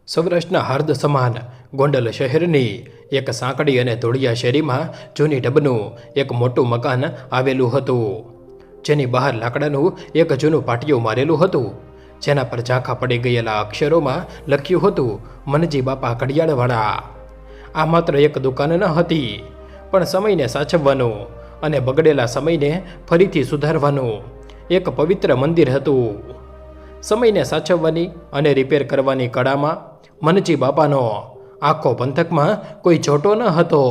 સૌરાષ્ટ્રના હાર્દ સમાન ગોંડલ શહેરની એક સાંકડી અને ધોળિયા શેરીમાં જૂની ઢબનું એક મોટું મકાન આવેલું હતું, જેની બહાર લાકડાનું એક જૂનું પાટિયું મારેલું હતું, જેના પર ઝાંખા પડી ગયેલા અક્ષરોમાં લખ્યું હતું, મનજી બાપા ઘડિયાળવાળા. આ માત્ર એક દુકાન ન હતી, પણ સમયને સાચવવાનું અને બગડેલા સમયને ફરીથી સુધારવાનું એક પવિત્ર મંદિર હતું. સમયને સાચવવાની અને રિપેર કરવાની કળામાં મનજી બાપાનો આખો પંથકમાં કોઈ જોટો ન હતો.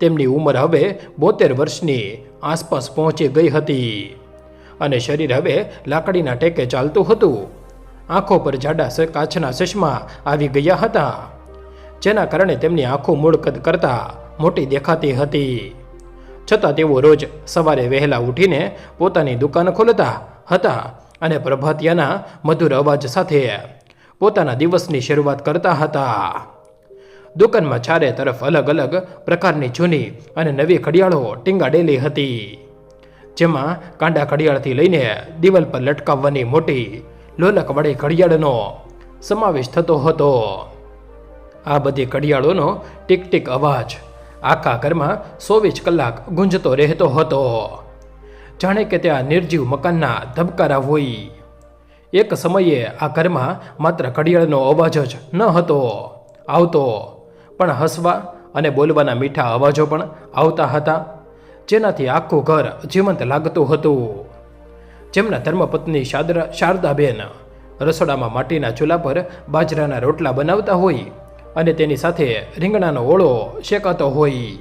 તેમની ઉંમર હવે 72 વર્ષની આસપાસ પહોંચી ગઈ હતી અને શરીર હવે લાકડીના ટેકે ચાલતું હતું. આંખો પર જાડા કાચના ચશ્મા આવી ગયા હતા, જેના કારણે તેમની આંખો મૂળ કદ કરતાં મોટી દેખાતી હતી. છતાં તેઓ રોજ સવારે વહેલા ઉઠીને પોતાની દુકાન ખોલતા હતા અને પ્રભાતિયાના મધુર અવાજ સાથે પોતાના દિવસની શરૂઆત કરતા હતા. દુકાનમાં ચારે તરફ અલગ અલગ પ્રકારની જૂની અને નવી ઘડિયાળો ટીંગાડેલી હતી, જેમાં કાંડા ઘડિયાળથી લઈને દિવાલ પર લટકાવવાની મોટી લોલકવાળી ઘડિયાળનો સમાવેશ થતો હતો. આ બધી ઘડિયાળોનો ટીક ટીક અવાજ આખા ઘરમાં 24 કલાક ગુંજતો રહેતો હતો, જાણે કે ત્યાં નિર્જીવ મકાનના ધબકારા હોય. એક સમયે આ ઘરમાં માત્ર ઘડિયાળનો અવાજ જ ન હતો આવતો, પણ હસવા અને બોલવાના મીઠા અવાજો પણ આવતા હતા, જેનાથી આખું ઘર જીવંત લાગતું હતું. જેમના ધર્મપત્ની શારદાબેન રસોડામાં માટીના ચૂલા પર બાજરાના રોટલા બનાવતા હોય અને તેની સાથે રીંગણાનો ઓળો શેકાતો હોય,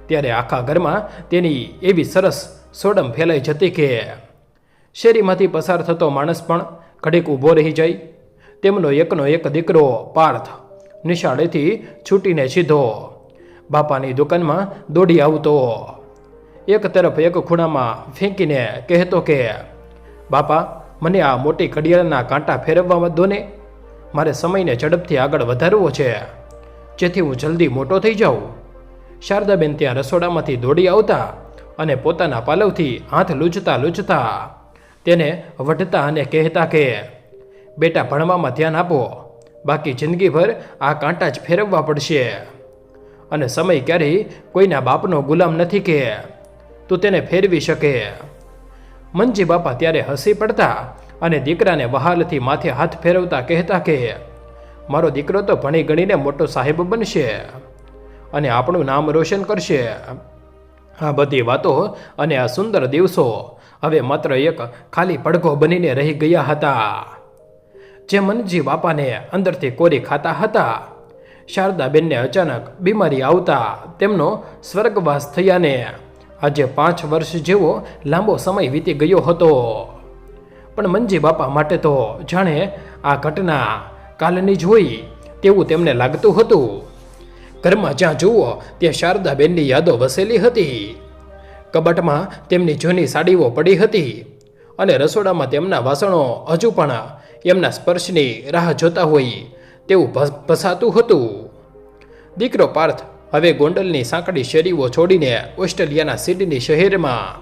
ત્યારે આખા ઘરમાં તેની એવી સરસ સોડમ ફેલાઈ જતી કે શેરીમાંથી પસાર થતો માણસ પણ ઘડીક ઊભો રહી જાય. તેમનો એકનો એક દીકરો પાર્થ નિશાળેથી છૂટીને સીધો બાપાની દુકાનમાં દોડી આવતો. એક તરફ એક ખૂણામાં ફેંકીને કહેતો કે, બાપા, મને આ મોટી ઘડિયાળના કાંટા ફેરવવા દો ને, મારે સમયને ઝડપથી આગળ વધારવો છે, જેથી હું જલ્દી મોટો થઈ જાઉં. શારદાબેન ત્યાં રસોડામાંથી દોડી આવતા અને પોતાના પાલવથી હાથ લૂછતા તેને વઢતા અને કહેતા કે, બેટા, ભણવામાં ધ્યાન આપો, બાકી જિંદગીભર આ કાંટા જ ફેરવવા પડશે, અને સમય ક્યારેય કોઈના બાપનો ગુલામ નથી કે તું તેને ફેરવી શકે. મનજી બાપા ત્યારે હસી પડતા અને દીકરાને વહાલથી માથે હાથ ફેરવતા કહેતા કે, મારો દીકરો તો ભણી ગણીને મોટો સાહેબ બનશે અને આપણું નામ રોશન કરશે. આ બધી વાતો અને આ સુંદર દિવસો હવે માત્ર એક ખાલી પડઘો બનીને રહી ગયા હતા, જે મનજી બાપાને અંદરથી કોરી ખાતા હતા. શારદાબેનને અચાનક બીમારી આવતા તેમનો સ્વર્ગવાસ થયાને આજે 5 વર્ષ જેવો લાંબો સમય વીતી ગયો હતો, પણ મનજી બાપા માટે તો જાણે આ ઘટના કાલની જ હોય તેવું તેમને લાગતું હતું. ઘરમાં જ્યાં જુઓ ત્યાં શારદાબેનની યાદો વસેલી હતી. કબાટમાં તેમની જૂની સાડીઓ પડી હતી અને રસોડામાં તેમના વાસણો હજુ પણ એમના સ્પર્શની રાહ જોતા હોય તેવું ભસાતું હતું. દીકરો પાર્થ હવે ગોંડલની સાંકડી શેરીઓ છોડીને ઓસ્ટ્રેલિયાના સિડની શહેરમાં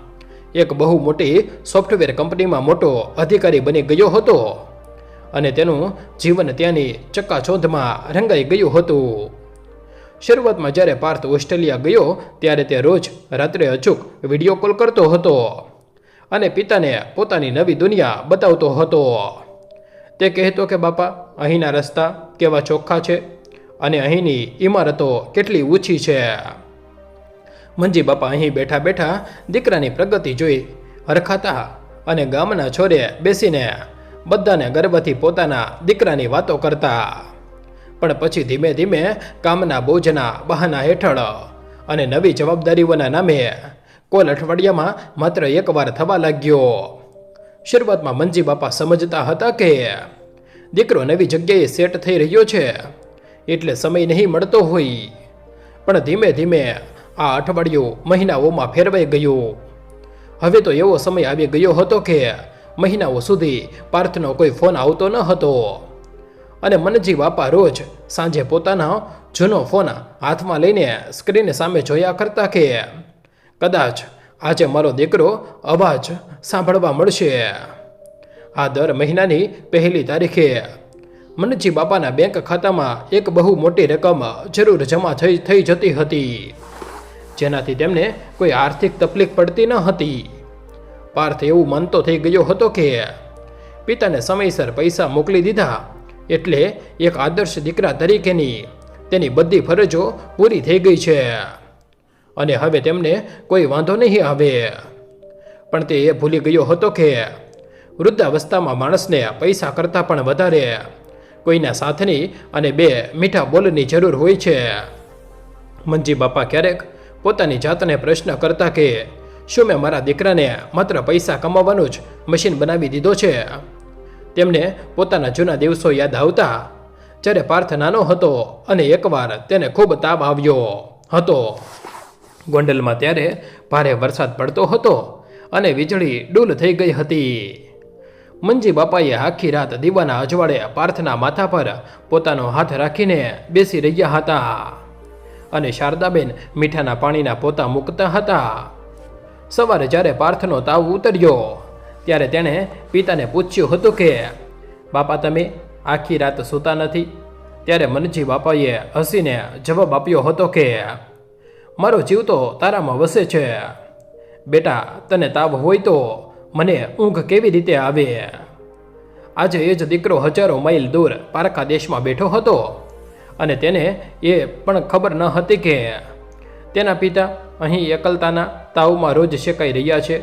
એક બહુ મોટી સોફ્ટવેર કંપનીમાં મોટો અધિકારી બની ગયો હતો અને તેનું જીવન ત્યાંની ચકાચોંધમાં રંગાઈ ગયું હતું. શરૂઆતમાં જ્યારે પાર્થ ઓસ્ટ્રેલિયા ગયો ત્યારે તે રોજ રાત્રે અચૂક વિડીયો કોલ કરતો હતો અને પિતાને પોતાની નવી દુનિયા બતાવતો હતો. તે કહેતો કે, બાપા, અહીંના રસ્તા કેવા ચોખ્ખા છે અને અહીંની ઇમારતો કેટલી ઊંચી છે. મનજી બાપા અહીં બેઠા બેઠા દીકરાની પ્રગતિ જોઈ હરખાતા અને ગામના છોરે બેસીને બધાને ગર્વથી પોતાના દીકરાની વાતો કરતા. પણ પછી ધીમે ધીમે કામના બોજના બહાના હેઠળ અને નવી જવાબદારીઓના નામે કોલ અઠવાડિયામાં માત્ર એકવાર થવા લાગ્યો. શરૂઆતમાં મનજી બાપા સમજતા હતા કે દીકરો નવી જગ્યાએ સેટ થઈ રહ્યો છે એટલે સમય નહીં મળતો હોય, પણ ધીમે ધીમે આ અઠવાડિયું મહિનાઓમાં ફેરવાઈ ગયું. હવે તો એવો સમય આવી ગયો હતો કે મહિનાઓ સુધી પાર્થનો કોઈ ફોન આવતો ન હતો અને મનજી બાપા રોજ સાંજે પોતાનો જૂનો ફોન હાથમાં લઈને સ્ક્રીન સામે જોયા કરતા કે કદાચ આજે મારો દીકરો અવાજ સાંભળવા મળશે. આ દર મહિનાની 1 તારીખે મનજી બાપાના બેંક ખાતામાં એક બહુ મોટી રકમ જરૂર જમા થઈ જતી હતી, જેનાથી તેમને કોઈ આર્થિક તકલીફ પડતી ન હતી. પાર્થ એવું માનતો થઈ ગયો હતો કે પિતાને સમયસર પૈસા મોકલી દીધા એટલે એક આદર્શ દીકરા તરીકેની તેની બધી ફરજો પૂરી થઈ ગઈ છે અને હવે તેમને કોઈ વાંધો નહીં આવે. પણ તે એ ભૂલી ગયો હતો કે વૃદ્ધાવસ્થામાં માણસને પૈસા કરતાં પણ વધારે કોઈના સાથની અને બે મીઠા બોલની જરૂર હોય છે. મનજી બાપા ક્યારેક પોતાની જાતને પ્રશ્ન કરતા કે શું મેં મારા દીકરાને માત્ર પૈસા કમાવાનું જ મશીન બનાવી દીધો છે? તેમને પોતાના જૂના દિવસો યાદ આવતા, જ્યારે પાર્થ નાનો હતો અને એકવાર તેને ખૂબ તાવ આવ્યો હતો. ગોંડલમાં ત્યારે ભારે વરસાદ પડતો હતો અને વીજળી ડૂલ થઈ ગઈ હતી. મનજી બાપાએ આખી રાત દીવાના અજવાળે પાર્થના માથા પર પોતાનો હાથ રાખીને બેસી રહ્યા હતા અને શારદાબેન મીઠાના પાણીના પોતા મૂકતા હતા. સવારે જ્યારે પાર્થનો તાવ ઉતર્યો ત્યારે તેણે પિતાને પૂછ્યું હતું કે બાપા, તમે આખી રાત સૂતા નથી? ત્યારે મનજી બાપાએ હસીને જવાબ આપ્યો હતો કે મારો જીવ તો તારામાં વસે છે બેટા, તને તાવ હોય તો મને ઊંઘ કેવી રીતે આવે? આજે એ જ દીકરો હજારો માઇલ દૂર પારકા દેશમાં બેઠો હતો અને તેને એ પણ ખબર ન હતી કે તેના પિતા અહીં એકલતાના તાવમાં રોજ શેકાઈ રહ્યા છે.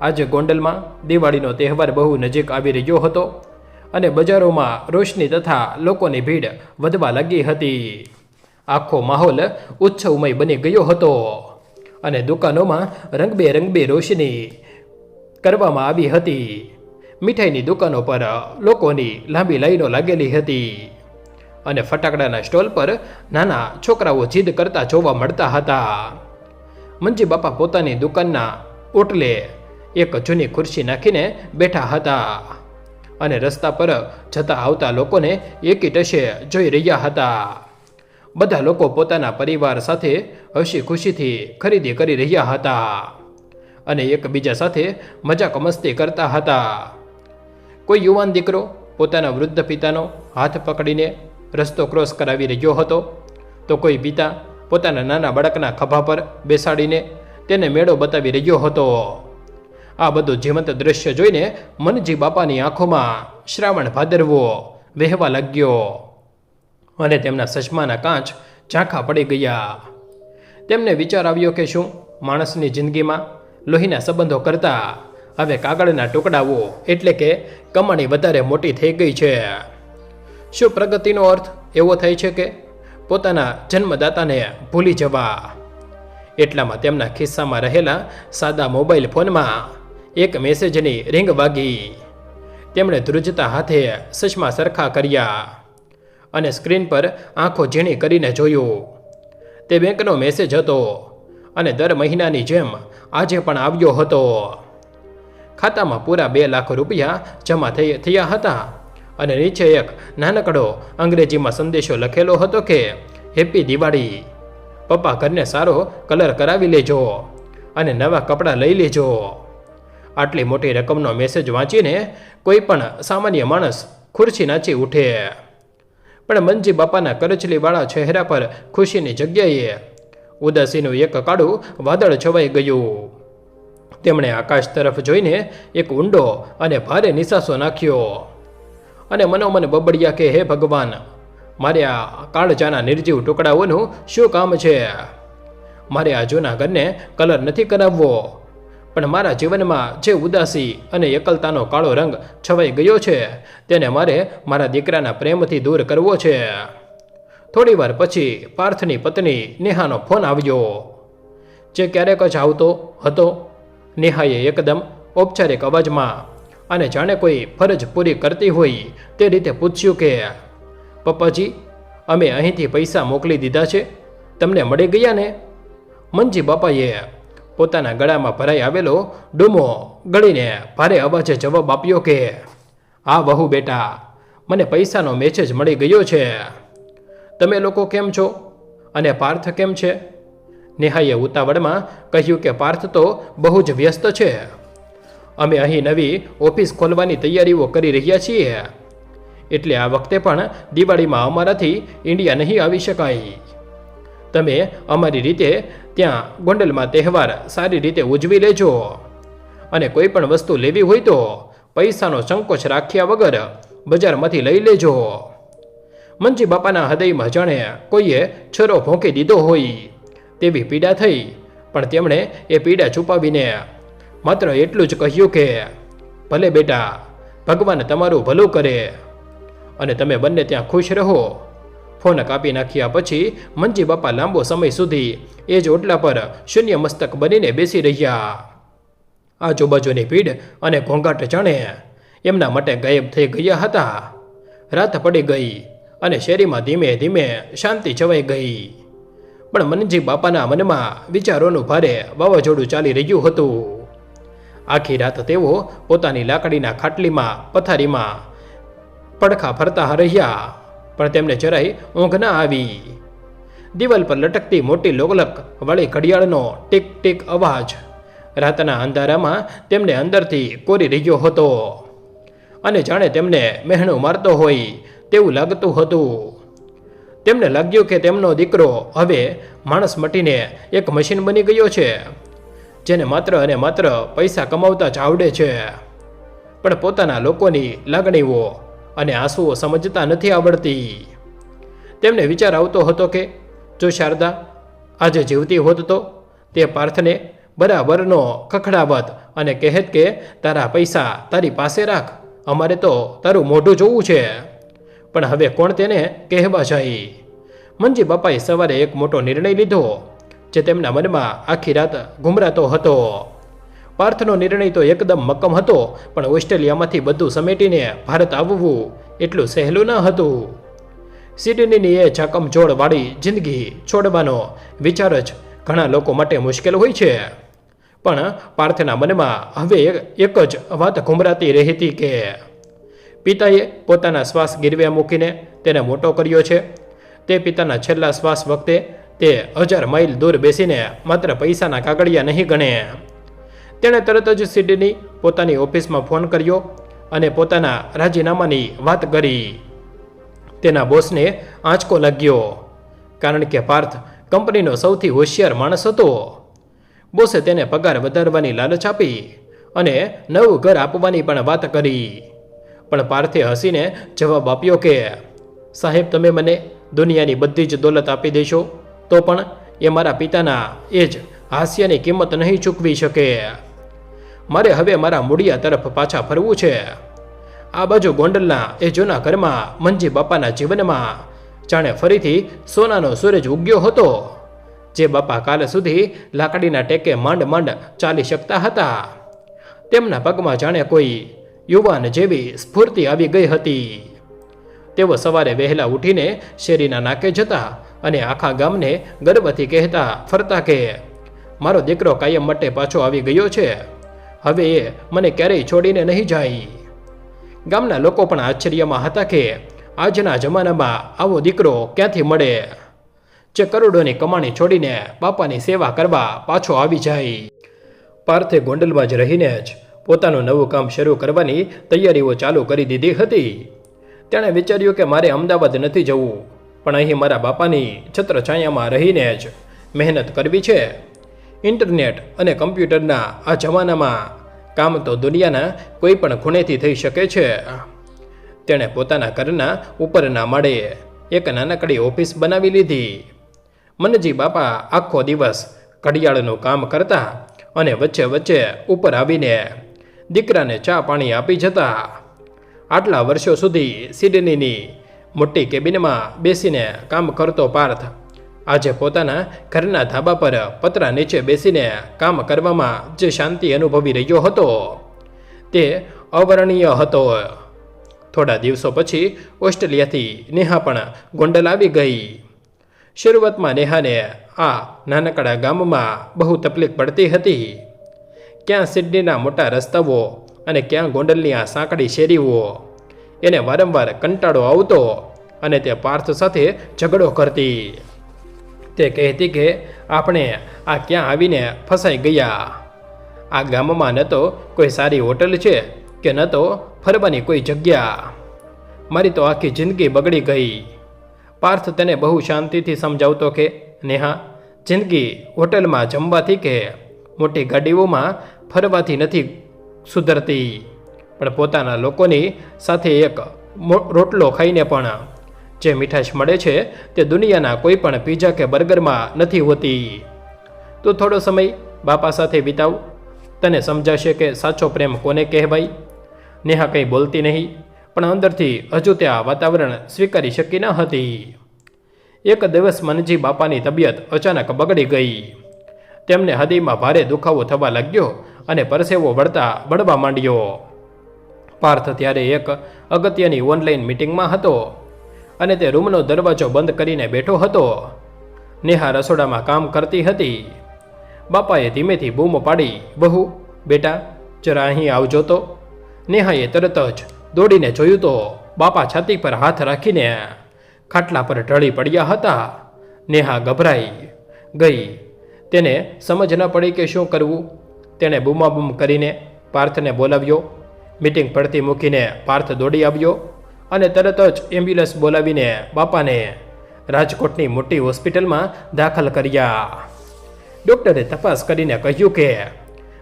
આજે ગોંડલમાં દિવાળીનો તહેવાર બહુ નજીક આવી રહ્યો હતો અને બજારોમાં રોશની તથા લોકોની ભીડ વધવા લાગી હતી. આખો માહોલ ઉત્સવમય બની ગયો હતો અને દુકાનોમાં રંગબેરંગી રોશની કરવામાં આવી હતી. મીઠાઈની દુકાનો પર લોકોની લાંબી લાઈનો લાગેલી હતી અને ફટાકડાના સ્ટોલ પર નાના છોકરાઓ જીદ કરતા જોવા મળતા હતા. મનજી બાપા પોતાની દુકાનના ઓટલે એક જૂની ખુરશી નાખીને બેઠા હતા અને રસ્તા પર જતા આવતા લોકોને એકી ટશે જોઈ રહ્યા હતા. બધા લોકો પોતાના પરિવાર સાથે હસી ખુશીથી ખરીદી કરી રહ્યા હતા અને એકબીજા સાથે મજાક મસ્તી કરતા હતા. કોઈ યુવાન દીકરો પોતાના વૃદ્ધ પિતાનો હાથ પકડીને રસ્તો ક્રોસ કરાવી રહ્યો હતો, તો કોઈ પિતા પોતાના નાના બાળકના ખભા પર બેસાડીને તેને મેળો બતાવી રહ્યો હતો. આ બધું જીવંત દ્રશ્ય જોઈને મનજી બાપાની આંખોમાં શ્રાવણ ભાદરવો વહેવા લાગ્યો અને તેમના ચશ્માના કાચ ઝાંખા પડી ગયા. તેમને વિચાર આવ્યો કે શું માણસની જિંદગીમાં લોહીના સંબંધો કરતાં હવે કાગળના ટુકડાઓ એટલે કે કમાણી વધારે મોટી થઈ ગઈ છે? શું પ્રગતિનો અર્થ એવો થાય છે કે પોતાના જન્મદાતાને ભૂલી જવા? એટલામાં તેમના ખિસ્સામાં રહેલા સાદા મોબાઈલ ફોનમાં એક મેસેજની રિંગ વાગી. તેમણે ધ્રુજતા હાથે ચશ્મા સરખા કર્યા અને સ્ક્રીન પર આંખો ઝીણી કરીને જોયું. તે બેંકનો મેસેજ હતો અને દર મહિનાની જેમ આજે પણ આવ્યો હતો. ખાતામાં પૂરા 2 લાખ રૂપિયા જમા થયા હતા અને નીચે એક નાનકડો અંગ્રેજીમાં સંદેશો લખેલો હતો કે હેપી દિવાળી, પપ્પા ઘરને સારો કલર કરાવી લેજો અને નવા કપડાં લઈ લેજો. આટલી મોટી રકમનો મેસેજ વાંચીને કોઈ પણ સામાન્ય માણસ ખુરશી નાચી ઉઠે, પણ મનજી બાપાના કરચલીવાળા ચહેરા પર ખુશીની જગ્યાએ ઉદાસીનું એક કાળું વાદળ છવાઈ ગયું. તેમણે આકાશ તરફ જોઈને એક ઊંડો અને ભારે નિસાસો નાખ્યો અને મનોમન બબડ્યા કે હે ભગવાન, મારે આ કાળજાના નિર્જીવ ટુકડાઓનું શું કામ છે? મારે આ જૂના ઘરને કલર નથી કરાવવો, પણ મારા જીવનમાં જે ઉદાસી અને એકલતાનો કાળો રંગ છવાઈ ગયો છે તેને મારે મારા દીકરાના પ્રેમથી દૂર કરવો છે. થોડીવાર પછી પાર્થની પત્ની નેહાનો ફોન આવ્યો, જે ક્યારેક જ આવતો હતો. નેહાએ એકદમ ઔપચારિક અવાજમાં અને જાણે કોઈ ફરજ પૂરી કરતી હોય તે રીતે પૂછ્યું કે પપ્પાજી, અમે અહીંથી પૈસા મોકલી દીધા છે, તમને મળી ગયા ને? મનજી બાપાએ પોતાના ગળામાં ભરાઈ આવેલો ડૂમો ગળીને ભારે અવાજે જવાબ આપ્યો કે હા વહુ બેટા, મને પૈસાનો મેસેજ મળી ગયો છે. તમે લોકો કેમ છો અને પાર્થ કેમ છે? નેહાએ ઉતાવળમાં કહ્યું કે પાર્થ તો બહુ જ વ્યસ્ત છે. અમે અહીં નવી ઓફિસ ખોલવાની તૈયારીઓ કરી રહ્યા છીએ એટલે આ વખતે પણ દિવાળીમાં અમારાથી ઇન્ડિયા નહીં આવી શકાય. તમે અમારી રીતે ત્યાં ગોંડલમાં તહેવાર સારી રીતે ઉજવી લેજો અને કોઈ પણ વસ્તુ લેવી હોય તો પૈસાનો સંકોચ રાખ્યા વગર બજારમાંથી લઈ લેજો. મંજી બાપાના હૃદયમાં જાણે કોઈએ છરો ભોંકી દીધો હોય તેવી પીડા થઈ, પણ તેમણે એ પીડા છુપાવીને માત્ર એટલું જ કહ્યું કે ભલે બેટા, ભગવાન તમારું ભલું કરે અને તમે બંને ત્યાં ખુશ રહો. ફોન કાપી નાખ્યા પછી મંજી બાપા લાંબો સમય સુધી એ જ ઓટલા પર શૂન્ય મસ્તક બનીને બેસી રહ્યા. આજુબાજુની ભીડ અને ઘોંઘાટ જાણે એમના માટે ગાયબ થઈ ગયા હતા. રાત પડી ગઈ અને શેરીમાં ધીમે ધીમે શાંતિ છવાઈ ગઈ, પણ મંજી બાપાના મનમાં વિચારોનું ભારે વાવાઝોડું ચાલી રહ્યું હતું. આખી રાત તેઓ પોતાની લાકડીના ખાટલીમાં પથારીમાં પડખા ફરતા રહ્યા, પણ તેમને જરાય ઊંઘ ના આવી. દિવાલ પર લટકતી મોટી લોલક વાળી ઘડિયાળનો ટીક ટીક અવાજ રાતના અંધારામાં તેમને અંદરથી કોરી રહ્યો હતો અને જાણે તેમને મહેણું મારતો હોય તેવું લાગતું હતું. તેમને લાગ્યું કે તેમનો દીકરો હવે માણસ મટીને એક મશીન બની ગયો છે, જેને માત્ર અને માત્ર પૈસા કમાવતા જ આવડે છે, પણ પોતાના લોકોની લાગણીઓ અને આંસુઓ સમજતા નથી આવડતી. તેમને વિચાર આવતો હતો કે જો શારદા આજે જીવતી હોત તો તે પાર્થને બરાબરનો ખખડાવત અને કહેત કે તારા પૈસા તારી પાસે રાખ, અમારે તો તારું મોઢું જોવું છે. પણ હવે કોણ તેને કહેવા જાય? મંજી બાપાએ સવારે એક મોટો નિર્ણય લીધો જે તેમના મનમાં આખી રાત ઘૂમરાતો હતો. પાર્થનો નિર્ણય તો એકદમ મક્કમ હતો, પણ ઓસ્ટ્રેલિયામાંથી બધું સમેટીને ભારત આવવું એટલું સહેલું ન હતું. સિડનીની એ ઝાકમઝોળવાળી જિંદગી છોડવાનો વિચાર જ ઘણા લોકો માટે મુશ્કેલ હોય છે, પણ પાર્થના મનમાં હવે એક જ વાત ઘૂમરાતી રહેતી કે પિતાએ પોતાના શ્વાસ ગીરવે મૂકીને તેને મોટો કર્યો છે. તે પિતાના છેલ્લા શ્વાસ વખતે તે 1000 માઇલ દૂર બેસીને માત્ર પૈસાના કાગળિયા નહીં ગણે. તેણે તરત જ સિડની પોતાની ઓફિસમાં ફોન કર્યો અને પોતાના રાજીનામાની વાત કરી. તેના બોસને આંચકો લાગ્યો, કારણ કે પાર્થ કંપનીનો સૌથી હોશિયાર માણસ હતો. બોસે તેને પગાર વધારવાની લાલચ આપી અને નવું ઘર આપવાની પણ વાત કરી, પણ પાર્થે હસીને જવાબ આપ્યો કે સાહેબ, તમે મને દુનિયાની બધી જ દોલત આપી દેશો તો પણ એ મારા પિતાના એ જ હાસ્યની કિંમત નહીં ચૂકવી શકે. મારે હવે મારા મૂળિયા તરફ પાછા ફરવું છે. આ બાજુ ગોંડલના એ જૂના ઘરમાં મંજી બાપાના જીવનમાં જાણે ફરીથી સોનાનો સૂરજ ઉગ્યો હતો. જે બાપા કાલ સુધી લાકડીના ટેકે માંડ માંડ ચાલી શકતા હતા, તેમના પગમાં જાણે કોઈ યુવાન જેવી સ્ફૂર્તિ આવી ગઈ હતી. તેઓ સવારે વહેલા ઉઠીને શેરીના નાકે જતા અને આખા ગામને ગર્વથી કહેતા ફરતા કે મારો દીકરો કાયમ માટે પાછો આવી ગયો છે, હવે એ મને ક્યારેય છોડીને નહીં જાય. ગામના લોકો પણ આશ્ચર્યમાં હતા કે આજના જમાનામાં આવો દીકરો ક્યાંથી મળે, જે કરોડોની કમાણી છોડીને બાપાની સેવા કરવા પાછો આવી જાય. પાર્થે ગોંડલમાં જ રહીને જ પોતાનું નવું કામ શરૂ કરવાની તૈયારીઓ ચાલુ કરી દીધી હતી. તેણે વિચાર્યું કે મારે અમદાવાદ નથી જવું, પણ અહીં મારા બાપાની છત્રછાયામાં રહીને જ મહેનત કરવી છે. ઇન્ટરનેટ અને કમ્પ્યુટરના આ જમાનામાં કામ તો દુનિયાના કોઈ પણ ખૂણેથી થઈ શકે છે. તેણે પોતાના ઘરના ઉપરના માળે એક નાનકડી ઓફિસ બનાવી લીધી. મનજી બાપા આખો દિવસ ઘડિયાળનું કામ કરતા અને વચ્ચે વચ્ચે ઉપર આવીને દીકરાને ચા પાણી આપી જતા. આટલા વર્ષો સુધી સિડનીની મોટી કેબિનમાં બેસીને કામ કરતો પાર્થ આજે પોતાના ઘરના ધાબા પર પતરા નીચે બેસીને કામ કરવામાં જે શાંતિ અનુભવી રહ્યો હતો તે અવર્ણનીય હતો. થોડા દિવસો પછી ઓસ્ટ્રેલિયાથી નેહા પણ ગોંડલ આવી ગઈ. શરૂઆતમાં નેહાને આ નાનકડા ગામમાં બહુ તકલીફ પડતી હતી. ક્યાં સિડનીના મોટા રસ્તાઓ અને ક્યાં ગોંડલની આ સાંકડી શેરીઓ. એને વારંવાર કંટાળો આવતો અને તે પાર્થ સાથે ઝઘડો કરતી. તે કહેતી કે આપણે આ ક્યાં આવીને ફસાઈ ગયા. આ ગામમાં ન તો કોઈ સારી હોટલ છે કે ન તો ફરવાની કોઈ જગ્યા. મારી તો આખી જિંદગી બગડી ગઈ. પાર્થ તેને બહુ શાંતિથી સમજાવતો કે નેહા, જિંદગી હોટલમાં જમવાથી કે મોટી ગાડીઓમાં ફરવાથી નથી સુધરતી, પણ પોતાના લોકોની સાથે એક રોટલો ખાઈને પણ જે મીઠાશ મળે છે તે દુનિયાના કોઈ પણ પીઝા કે બર્ગરમાં નથી હોતી. તું થોડો સમય બાપા સાથે વિતાવ, તને સમજાશે કે સાચો પ્રેમ કોને કહેવાય. નેહા કંઈ બોલતી નહીં, પણ અંદરથી હજુ ત્યાં વાતાવરણ સ્વીકારી શકી ન હતી. એક દિવસ મનજી બાપાની તબિયત અચાનક બગડી ગઈ. તેમને હૃદયમાં ભારે દુખાવો થવા લાગ્યો અને પરસેવો બળવા માંડ્યો. પાર્થ ત્યારે એક અગત્યની ઓનલાઈન મિટિંગમાં હતો અને તે રૂમનો દરવાજો બંધ કરીને બેઠો હતો. નેહા રસોડામાં કામ કરતી હતી. બાપાએ ધીમેથી બૂમો પાડી, બહુ બેટા જરા અહીં આવજો તો. નેહાએ તરત જ દોડીને જોયું તો બાપા છાતી પર હાથ રાખીને ખાટલા પર ઢળી પડ્યા હતા. નેહા ગભરાઈ ગઈ. તેને સમજ ન પડી કે શું કરવું. તેણે બૂમાબૂમ કરીને પાર્થને બોલાવ્યો. મીટિંગ પડતી મૂકીને પાર્થ દોડી આવ્યો અને તરત જ એમ્બ્યુલન્સ બોલાવીને બાપાને રાજકોટની મોટી હોસ્પિટલમાં દાખલ કર્યા. ડૉક્ટરે તપાસ કરીને કહ્યું કે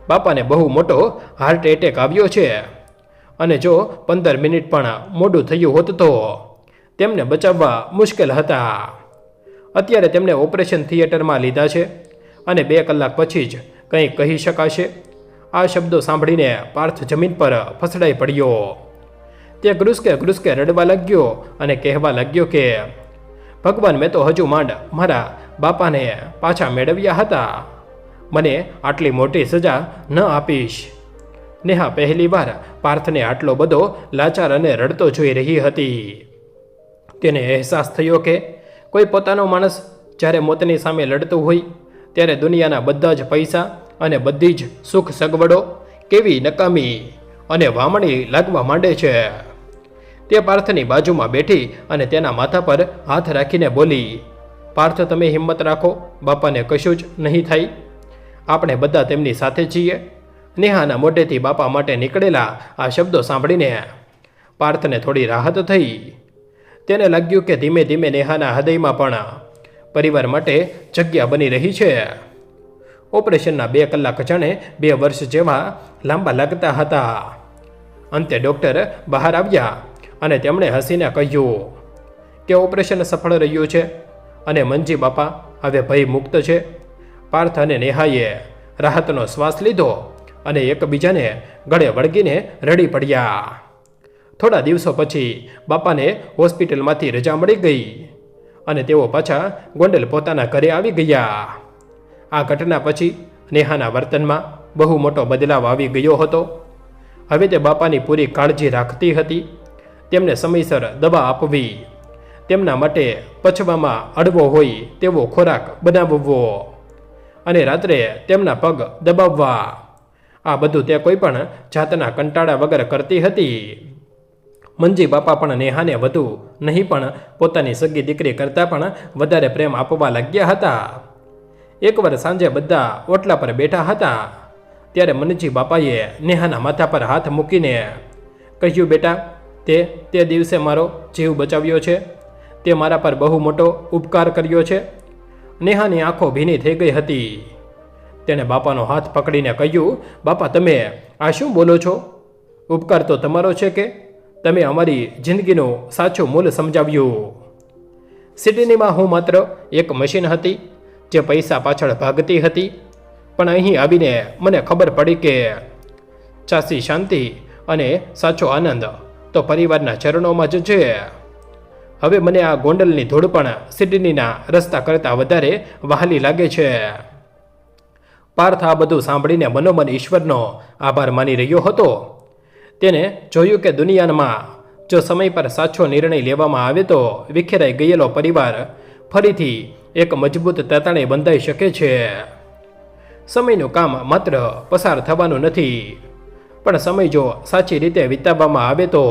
બાપાને બહુ મોટો હાર્ટ એટેક આવ્યો છે અને જો 15 મિનિટ પણ મોડું થયું હોત તો તેમને બચાવવા મુશ્કેલ હતા. અત્યારે તેમને ઓપરેશન થિયેટરમાં લીધા છે અને 2 કલાક પછી જ કંઈ કહી શકાશે. આ શબ્દો સાંભળીને પાર્થ જમીન પર ફસડાઈ પડ્યો. તે ગ્રુસકે રડવા લાગ્યો અને કહેવા લાગ્યો કે ભગવાન, મેં તો હજુ માંડ મારા બાપાને પાછા મેળવ્યા હતા, મને આટલી મોટી સજા ન આપીશ. નેહા પહેલીવાર પાર્થને આટલો બધો લાચાર અને રડતો જોઈ રહી હતી. તેને અહેસાસ થયો કે કોઈ પોતાનો માણસ જ્યારે મોતની સામે લડતું હોય ત્યારે દુનિયાના બધા જ પૈસા અને બધી જ સુખ સગવડો કેવી નકામી અને વામણી લાગવા માંડે છે. તે પાર્થની બાજુમાં બેઠી અને તેના માથા પર હાથ રાખીને બોલી, પાર્થ, તમે હિંમત રાખો, બાપાને કશું જ નહીં થાય, આપણે બધા તેમની સાથે છીએ. નેહાના મોઢેથી બાપા માટે નીકળેલા આ શબ્દો સાંભળીને પાર્થને થોડી રાહત થઈ. તેને લાગ્યું કે ધીમે ધીમે નેહાના હૃદયમાં પણ પરિવાર માટે જગ્યા બની રહી છે. ઓપરેશનના 2 કલાક જાણે 2 વર્ષ જેવા લાંબા લાગતા હતા. અંતે ડૉક્ટર બહાર આવ્યા અને તેમણે હસીને કહ્યું કે ઓપરેશન સફળ રહ્યું છે અને મનજી બાપા હવે ભય મુક્ત છે. પાર્થ અને નેહાએ રાહતનો શ્વાસ લીધો અને એકબીજાને ગળે વળગીને રડી પડ્યા. થોડા દિવસો પછી બાપાને હોસ્પિટલમાંથી રજા મળી ગઈ અને તેઓ પાછા ગોંડલ પોતાના ઘરે આવી ગયા. આ ઘટના પછી નેહાના વર્તનમાં બહુ મોટો બદલાવ આવી ગયો હતો. હવે તે બાપાની પૂરી કાળજી રાખતી હતી. તેમને સમયસર દવા આપવી, તેમના માટે પચવામાં હળવો હોય તેવો ખોરાક બનાવવો અને રાત્રે તેમના પગ દબાવવા, આ બધું તે કોઈ પણ જાતના કંટાળા વગર કરતી હતી. મનજી બાપા પણ નેહાને વધુ નહીં પણ પોતાની સગી દીકરી કરતાં પણ વધારે પ્રેમ આપવા લાગ્યા હતા. એકવાર સાંજે બધા ઓટલા પર બેઠા હતા ત્યારે મનજી બાપાએ નેહાના માથા પર હાથ મૂકીને કહ્યું, બેટા, તે દિવસે મારો જીવ બચાવ્યો છે, તે મારા પર બહુ મોટો ઉપકાર કર્યો છે. નેહાની આંખો ભીની થઈ ગઈ હતી. તેણે બાપાનો હાથ પકડીને કહ્યું, બાપા, તમે આ શું બોલો છો? ઉપકાર તો તમારો છે કે તમે અમારી જિંદગીનું સાચું મૂલ્ય સમજાવ્યું. સિડનીમાં હું માત્ર એક મશીન હતી જે પૈસા પાછળ ભાગતી હતી, પણ અહીં આવીને મને ખબર પડી કે સાચી શાંતિ અને સાચો આનંદ તો પરિવારના ચરણોમાં જ છે. હવે મને આ ગોંડલની ધૂળ પણ સિડનીના રસ્તા કરતાં વધારે વહાલી લાગે છે. પાર્થ આ બધું સાંભળીને મનોમન ઈશ્વરનો આભાર માની રહ્યો હતો. તેને જોયું કે દુનિયામાં જો સમય પર સાચો નિર્ણય લેવામાં આવે તો વિખેરાઈ ગયેલો પરિવાર ફરીથી એક મજબૂત તાતણે બંધાઈ શકે છે. સમયનું કામ માત્ર પસાર થવાનું નથી, પણ સમય જો સાચી રીતે વિતાવવામાં આવે તો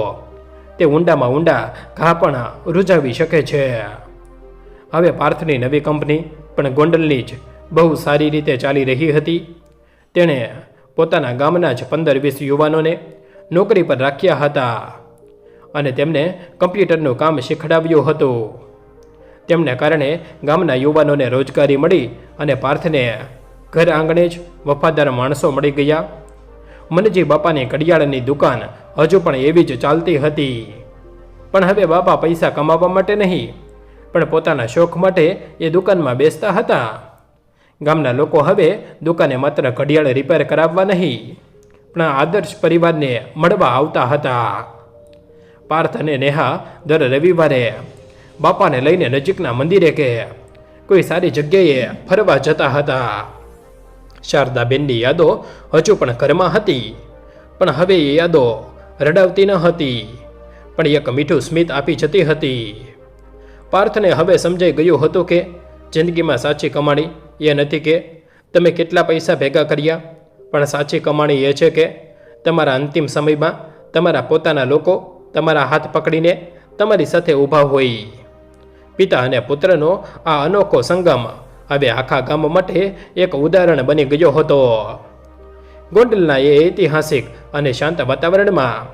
તે ઊંડામાં ઊંડા ઘા પણ રૂઝાવી શકે છે. હવે પાર્થની નવી કંપની પણ ગોંડલની જ બહુ સારી રીતે ચાલી રહી હતી. તેણે પોતાના ગામના જ 15-20 યુવાનોને નોકરી પર રાખ્યા હતા અને તેમને કમ્પ્યુટરનું કામ શીખડાવ્યું હતું. તેમને કારણે ગામના યુવાનોને રોજગારી મળી અને પાર્થને ઘર આંગણે જ વફાદાર માણસો મળી ગયા. મનજી બાપાની ઘડિયાળની દુકાન હજુ પણ એવી જ ચાલતી હતી. પણ હવે બાપા પૈસા કમાવા માટે નહીં, પણ પોતાના શોખ માટે એ દુકાનમાં બેસતા હતા. ગામના લોકો હવે દુકાને માત્ર ઘડિયાળ રિપેર કરાવવા નહીં, પણ આદર્શ પરિવારને મળવા આવતા હતા. પાર્થ અને નેહા દર રવિવારે બાપાને લઈને નજીકના મંદિરે કે કોઈ સારી જગ્યાએ ફરવા જતા હતા. શારદાબેનની યાદો હજુ પણ ઘરમાં હતી, પણ હવે એ યાદો રડાવતી ન હતી, પણ એક મીઠું સ્મિત આપી જતી હતી. પાર્થને હવે સમજાઈ ગયું હતું કે જિંદગીમાં સાચી કમાણી એ નથી કે તમે કેટલા પૈસા ભેગા કર્યા, પણ સાચી કમાણી એ છે કે તમારા અંતિમ સમયમાં તમારા પોતાના લોકો તમારા હાથ પકડીને તમારી સાથે ઊભા હોય. પિતા અને પુત્રનો આ અનોખો સંગમ હવે આખા ગામ માટે એક ઉદાહરણ બની ગયો હતો. ગોંડલના એ ઐતિહાસિક અને શાંત વાતાવરણમાં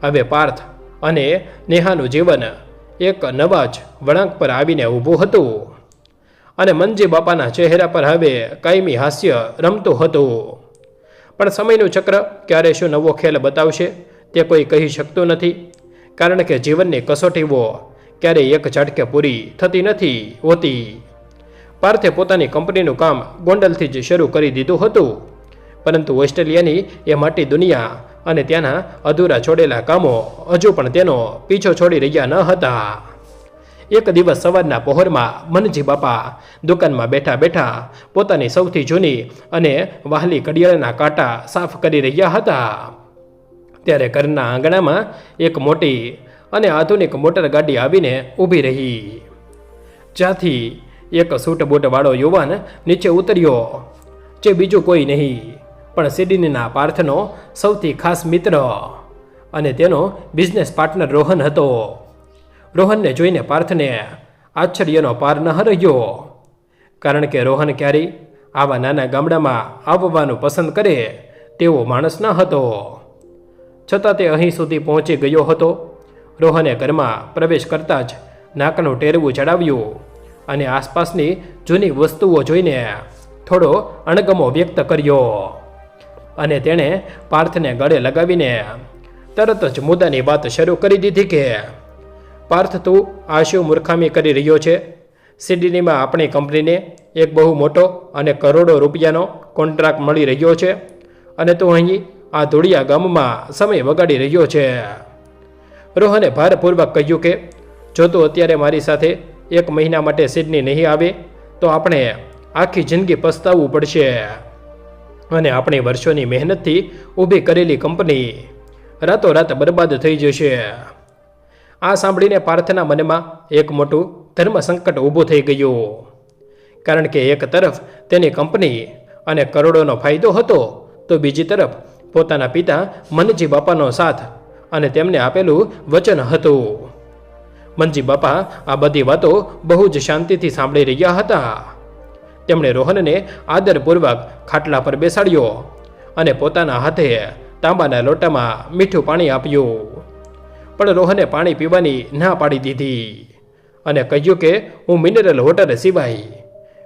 હવે પાર્થ અને નેહાનું જીવન એક નવા જ વળાંક પર આવીને ઊભું હતું. અને મનજી બાપાના ચહેરા પર હવે કાયમી હાસ્ય રમતું હતું. પણ સમયનું ચક્ર ક્યારે શું નવો ખેલ બતાવશે તે કોઈ કહી શકતું નથી, કારણ કે જીવનની કસોટીઓ ક્યારેય એક ઝાટકે પૂરી થતી નથી હોતી. પાર્થે પોતાની કંપનીનું કામ ગોંડલથી જ શરૂ કરી દીધું હતું, પરંતુ ઓસ્ટ્રેલિયાની એ માટી દુનિયા અને ત્યાંના અધૂરા છોડેલા કામો હજુ પણ તેનો પીછો છોડી રહ્યા ન હતા. એક દિવસ સવારના પહોરમાં મનજી બાપા દુકાનમાં બેઠા બેઠા પોતાની સૌથી જૂની અને વહાલી ઘડિયાળના કાંટા સાફ કરી રહ્યા હતા. ત્યારે ઘરના આંગણામાં એક મોટી અને આધુનિક મોટર ગાડી આવીને ઊભી રહી, જ્યાંથી એક સૂટ બૂટવાળો યુવાન નીચે ઉતર્યો, જે બીજું કોઈ નહીં પણ સિડનીના પાર્થનો સૌથી ખાસ મિત્ર અને તેનો બિઝનેસ પાર્ટનર રોહન હતો. રોહનને જોઈને પાર્થને આશ્ચર્યનો પાર ન રહ્યો, કારણ કે રોહન ક્યારેય આવા નાના ગામડામાં આવવાનું પસંદ કરે તેવો માણસ ન હતો. છતાં તે અહીં સુધી પહોંચી ગયો હતો. રોહને ઘરમાં પ્રવેશ કરતાં જ નાકનું ટેરવું ચડાવ્યું અને આસપાસની જૂની વસ્તુઓ જોઈને થોડો અણગમો વ્યક્ત કર્યો, અને તેણે પાર્થને ગળે લગાવીને તરત જ મુદ્દાની વાત શરૂ કરી દીધી કે પાર્થ, તું આ શું મૂર્ખામી કરી રહ્યો છે? સિડનીમાં આપણી કંપનીને એક બહુ મોટો અને કરોડો રૂપિયાનો કોન્ટ્રાક્ટ મળી રહ્યો છે, અને તું અહીં આ ધૂળિયા ગામમાં સમય વગાડી રહ્યો છે. રોહને ભારપૂર્વક કહ્યું કે જો તું અત્યારે મારી સાથે 1 મહિના માટે સિડની નહીં આવે તો આપણે આખી જિંદગી પસ્તાવવું પડશે, અને આપણી વર્ષોની મહેનતથી ઊભી કરેલી કંપની રાતોરાત બરબાદ થઈ જશે. આ સાંભળીને પાર્થના મનમાં એક મોટું ધર્મ સંકટ ઊભું થઈ ગયું, કારણ કે એક તરફ તેની કંપની અને કરોડોનો ફાયદો હતો, તો બીજી તરફ પોતાના પિતા મનજી બાપાનો સાથ અને તેમને આપેલું વચન હતું. મનજી બાપા આ બધી વાતો બહુ જ શાંતિથી સાંભળી રહ્યા હતા. તેમણે રોહનને આદરપૂર્વક ખાટલા પર બેસાડ્યો અને પોતાના હાથે તાંબાના લોટામાં મીઠું પાણી આપ્યું. પણ રોહને પાણી પીવાની ના પાડી દીધી અને કહ્યું કે હું મિનરલ વોટર સિવાય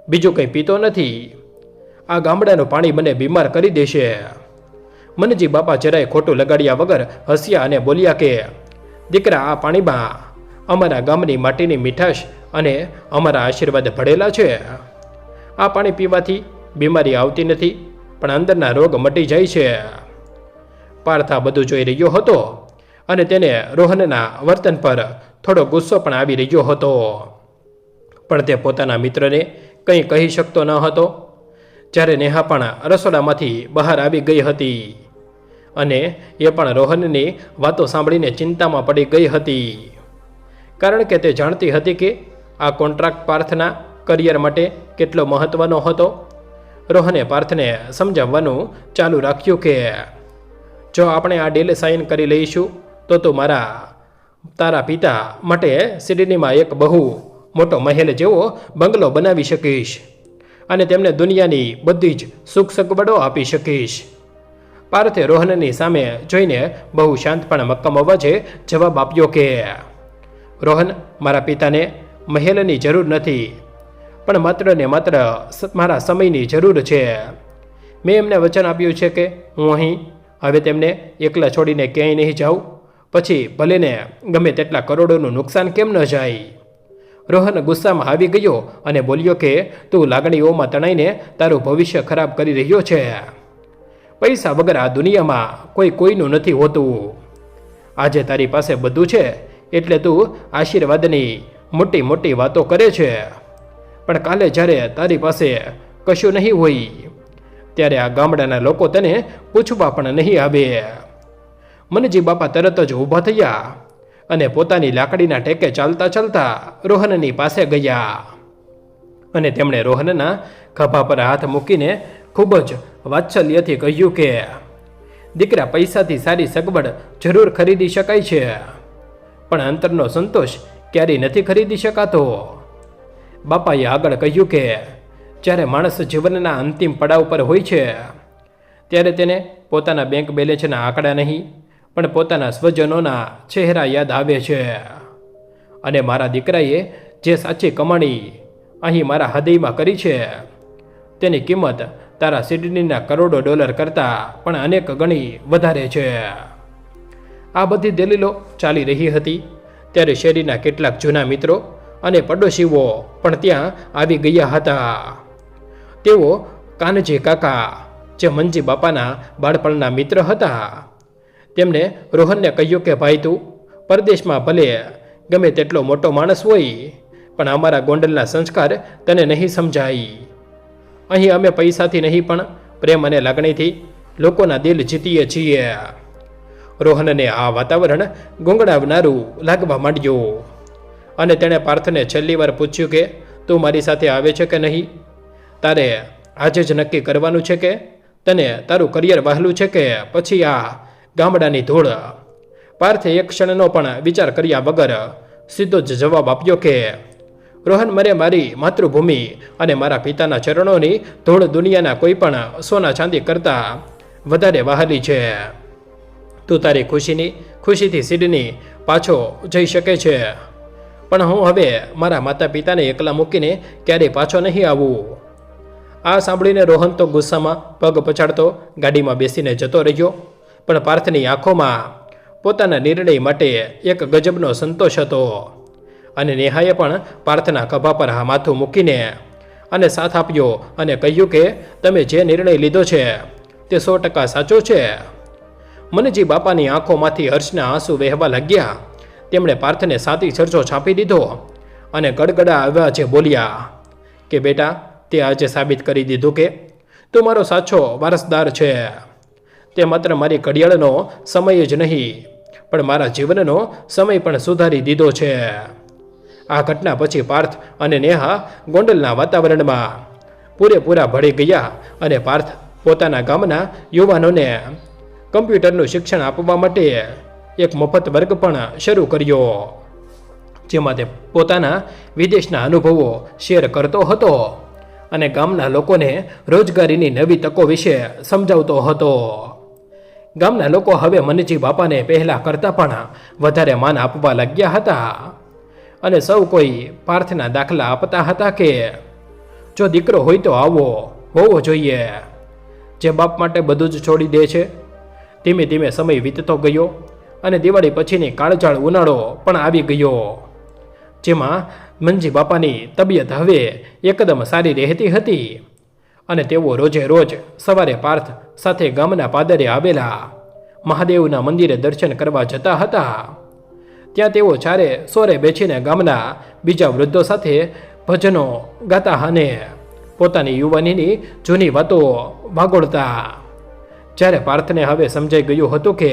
બીજું કંઈ પીતો નથી. આ ગામડાનું પાણી મને બીમાર કરી દેશે. મનજી બાપા જરાય ખોટું લગાડ્યા વગર હસ્યા અને બોલ્યા કે દીકરા, આ પાણીમાં અમારા ગામની માટીની મીઠાશ અને અમારા આશીર્વાદ ભળેલા છે. આ પાણી પીવાથી બીમારી આવતી નથી, પણ અંદરના રોગ મટી જાય છે. પાર્થ આ બધું જોઈ રહ્યો હતો અને તેને રોહનના વર્તન પર થોડો ગુસ્સો પણ આવી રહ્યો હતો, પણ તે પોતાના મિત્રને કંઈ કહી શકતો ન હતો. જ્યારે નેહા પણ રસોડામાંથી બહાર આવી ગઈ હતી અને એ પણ રોહનની વાતો સાંભળીને ચિંતામાં પડી ગઈ હતી, કારણ કે તે જાણતી હતી કે આ કોન્ટ્રાક્ટ પાર્થના કરિયર માટે કેટલો મહત્વનો હતો. રોહને પાર્થને સમજાવવાનું ચાલુ રાખ્યું કે જો આપણે આ ડીલ સાઇન કરી લઈશું તો તું તારા પિતા માટે સિડનીમાં એક બહુ મોટો મહેલ જેવો બંગલો બનાવી શકીશ અને તેમને દુનિયાની બધી જ સુખ સગવડો આપી શકીશ. પાર્થે રોહનની સામે જોઈને બહુ શાંત પણ મક્કમ અવાજે જવાબ આપ્યો કે રોહન, મારા પિતાને મહેલની જરૂર નથી, પણ માત્ર ને માત્ર મારા સમયની જરૂર છે. મેં એમને વચન આપ્યું છે કે હું અહીં હવે તેમને એકલા છોડીને ક્યાંય નહીં જાઉં, પછી ભલે ને ગમે તેટલા કરોડોનું નુકસાન કેમ ન જાય. રોહન ગુસ્સામાં આવી ગયો અને બોલ્યો કે તું લાગણીઓમાં તણાઈને તારું ભવિષ્ય ખરાબ કરી રહ્યો છે. પૈસા વગર આ દુનિયામાં કોઈ કોઈનું નથી હોતું. આજે તારી પાસે બધું છે એટલે તું આશીર્વાદની મોટી મોટી વાતો કરે છે, પણ કાલે જ્યારે તારી પાસે કશું નહીં હોય ત્યારે આ ગામડાના લોકો તને પૂછવા પણ નહીં આવે. મનજી બાપા તરત જ ઊભા થયા અને પોતાની લાકડીના ટેકે ચાલતા ચાલતા રોહનની પાસે ગયા અને તેમણે રોહનના ખભા પર હાથ મૂકીને ખૂબ જ વાત્સલ્યથી કહ્યું કે દીકરા, પૈસાથી સારી સગવડ જરૂર ખરીદી શકાય છે, પણ અંતરનો સંતોષ ક્યારેય નથી ખરીદી શકાતો. બાપાએ આગળ કહ્યું કે જ્યારે માણસ જીવનના અંતિમ પડાવ પર હોય છે ત્યારે તેને પોતાના બેંક બેલેન્સના આંકડા નહીં પણ પોતાના સ્વજનોના ચહેરા યાદ આવે છે. અને મારા દીકરાએ જે સાચી કમાણી અહીં મારા હૃદયમાં કરી છે તેની કિંમત તારા સિડનીના કરોડો ડોલર કરતાં પણ અનેક ગણી વધારે છે. આ બધી દલીલો ચાલી રહી હતી ત્યારે શેરીના કેટલાક જૂના મિત્રો અને પડોશીઓ પણ ત્યાં આવી ગયા હતા. તેઓ કાનજી કાકા, જે મનજી બાપાના બાળપણના મિત્ર હતા, તેમણે રોહનને કહ્યું કે ભાઈ, તું પરદેશમાં ભલે ગમે તેટલો મોટો માણસ હોય પણ અમારા ગોંડલના સંસ્કાર તને નહીં સમજાય. અહીં અમે પૈસાથી નહીં પણ પ્રેમ અને લાગણીથી લોકોના દિલ જીતીએ છીએ. રોહનને આ વાતાવરણ ગોંગડાવનારું લાગવા માંડ્યું અને તેણે પાર્થને છેલ્લી વાર પૂછ્યું કે તું મારી સાથે આવે છે કે નહીં? તારે આજે જ નક્કી કરવાનું છે કે તને તારું કરિયર વહાલું છે કે પછી આ ગામડાની ધૂળ? પાર્થે એક ક્ષણનો પણ વિચાર કર્યા વગર સીધો જ જવાબ આપ્યો કે રોહન, મને મારી માતૃભૂમિ અને મારા પિતાના ચરણોની ધૂળ દુનિયાના કોઈ પણ સોના ચાંદી કરતાં વધારે વહાલી છે. તું તારી ખુશીથી સિડની પાછો જઈ શકે છે, પણ હું હવે મારા માતા પિતાને એકલા મૂકીને ક્યારેય પાછો નહીં આવું. આ સાંભળીને રોહન તો ગુસ્સામાં પગ પછાડતો ગાડીમાં બેસીને જતો રહ્યો, પણ પાર્થની આંખોમાં પોતાના નિર્ણય માટે એક ગજબનો સંતોષ હતો. અને નેહાએ પણ પાર્થના ખભા પર માથું મૂકીને અને સાથ આપ્યો અને કહ્યું કે તમે જે નિર્ણય લીધો છે તે 100% સાચો છે. મનજી બાપાની આંખોમાંથી હર્ષના આંસુ વહેવા લાગ્યા. તેમણે પાર્થને સાતી સરસો છાપી દીધો અને ગડગડા અવાજે બોલ્યા કે બેટા, તે આજે સાબિત કરી દીધું કે તું મારો સાચો વારસદાર છે. તે માત્ર મારી ઘડિયાળનો સમય જ નહીં પણ મારા જીવનનો સમય પણ સુધારી દીધો છે. આ ઘટના પછી પાર્થ અને નેહા ગોંડલના વાતાવરણમાં પૂરેપૂરા ભળી ગયા અને પાર્થ પોતાના ગામના યુવાનોને કમ્પ્યુટરનું શિક્ષણ આપવા માટે એક મફત વર્ગ પણ શરૂ કર્યો, જેમાં તે પોતાના વિદેશના અનુભવો શેર કરતો હતો અને ગામના લોકોને રોજગારીની નવી તકો વિશે સમજાવતો હતો. ગામના લોકો હવે મનજી બાપાને પહેલાં કરતાં પણ વધારે માન આપવા લાગ્યા હતા અને સૌ કોઈ પાર્થના દાખલા આપતા હતા કે જો દીકરો હોય તો આવો હોવો જોઈએ, જે બાપ માટે બધું જ છોડી દે છે. ધીમે ધીમે સમય વીતતો ગયો અને દિવાળી પછીની કાળઝાળ ઉનાળો પણ આવી ગયો, જેમાં મનજી બાપાની તબિયત હવે એકદમ સારી રહેતી હતી અને તેઓ રોજે રોજ સવારે પાર્થ સાથે ગામના પાદરે આવેલા મહાદેવના મંદિરે દર્શન કરવા જતા હતા. ત્યાં તેઓ ચારે સોરે બેસીને ગામના બીજા વૃદ્ધો સાથે ભજનો ગાતા અને પોતાની યુવાનીની જૂની વાતો વાગોળતા. જ્યારે પાર્થને હવે સમજાઈ ગયું હતું કે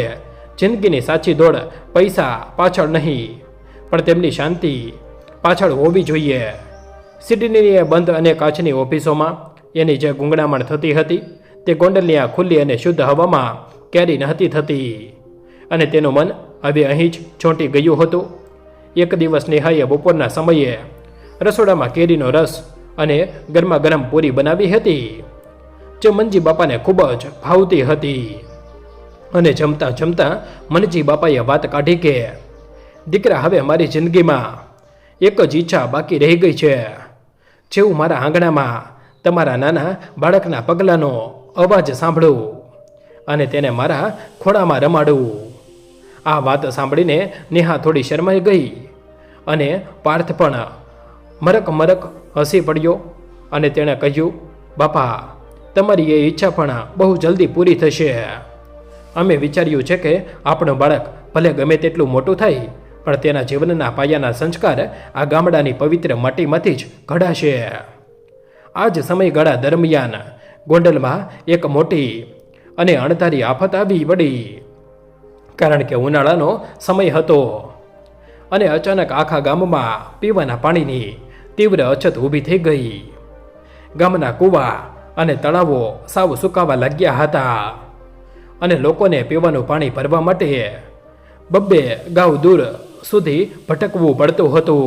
જિંદગીની સાચી દોડ પૈસા પાછળ નહીં પણ તેમની શાંતિ પાછળ હોવી જોઈએ. સિડનીની બંધ અને કાચની ઓફિસોમાં એની જે ગૂંગણામણ થતી હતી તે ગોંડલની આ ખુલ્લી અને શુદ્ધ હવામાં ક્યારેય નહોતી થતી અને તેનું મન હવે અહીં જ ચોંટી ગયું હતું. એક દિવસ નેહાએ બપોરના સમયે રસોડામાં કેરીનો રસ અને ગરમા ગરમ પૂરી બનાવી હતી, જે મનજી બાપાને ખૂબ જ ભાવતી હતી. અને જમતા જમતા મનજી બાપાએ વાત કાઢી કે દીકરા, હવે મારી જિંદગીમાં એક જ ઈચ્છા બાકી રહી ગઈ છે, જેવું મારા આંગણામાં તમારા નાના બાળકના પગલાંનો અવાજ સાંભળું અને તેને મારા ખોળામાં રમાડું. આ વાત સાંભળીને નેહા થોડી શરમાઈ ગઈ અને પાર્થ પણ મરક મરક હસી પડ્યો અને તેણે કહ્યું, બાપા, તમારી એ ઈચ્છા પણ બહુ જલ્દી પૂરી થશે. અમે વિચાર્યું છે કે આપણું બાળક ભલે ગમે તેટલું મોટું થાય, પણ તેના જીવનના પાયાના સંસ્કાર આ ગામડાની પવિત્ર માટીમાંથી જ ઘડાશે. આ જ સમયગાળા દરમિયાન ગોંડલમાં એક મોટી અને અણધારી આફત આવી પડી. કારણ કે ઉનાળાનો સમય હતો અને અચાનક આખા ગામમાં પીવાના પાણીની તીવ્ર અછત ઊભી થઈ ગઈ. ગામના કૂવા અને તળાવો સાવ સુકાવા લાગ્યા હતા અને લોકોને પીવાનું પાણી ભરવા માટે 2 ગાંવ દૂર સુધી ભટકવું પડતું હતું.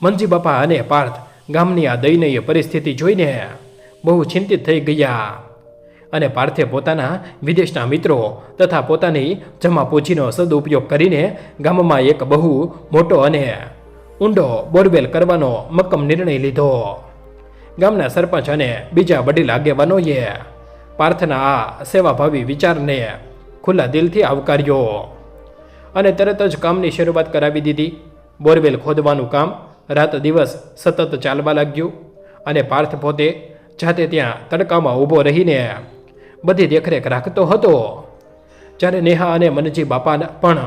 મનજી બાપા અને પાર્થ ગામની આ દયનીય પરિસ્થિતિ જોઈને બહુ ચિંતિત થઈ ગયા અને પાર્થે પોતાના વિદેશના મિત્રો તથા પોતાની જમા પૂંજીનો સદુપયોગ કરીને ગામમાં એક બહુ મોટો અને ઊંડો બોરવેલ કરવાનો મક્કમ નિર્ણય લીધો. ગામના સરપંચ અને બીજા વડીલ આગેવાનોએ પાર્થના આ સેવાભાવી વિચારને ખુલ્લા દિલથી આવકાર્યો અને તરત જ કામની શરૂઆત કરાવી દીધી. બોરવેલ ખોદવાનું કામ રાત દિવસ સતત ચાલવા લાગ્યું અને પાર્થ પોતે જાતે ત્યાં તડકામાં ઊભો રહીને બધી દેખરેખ રાખતો હતો. જ્યારે નેહા અને મનજી બાપા પણ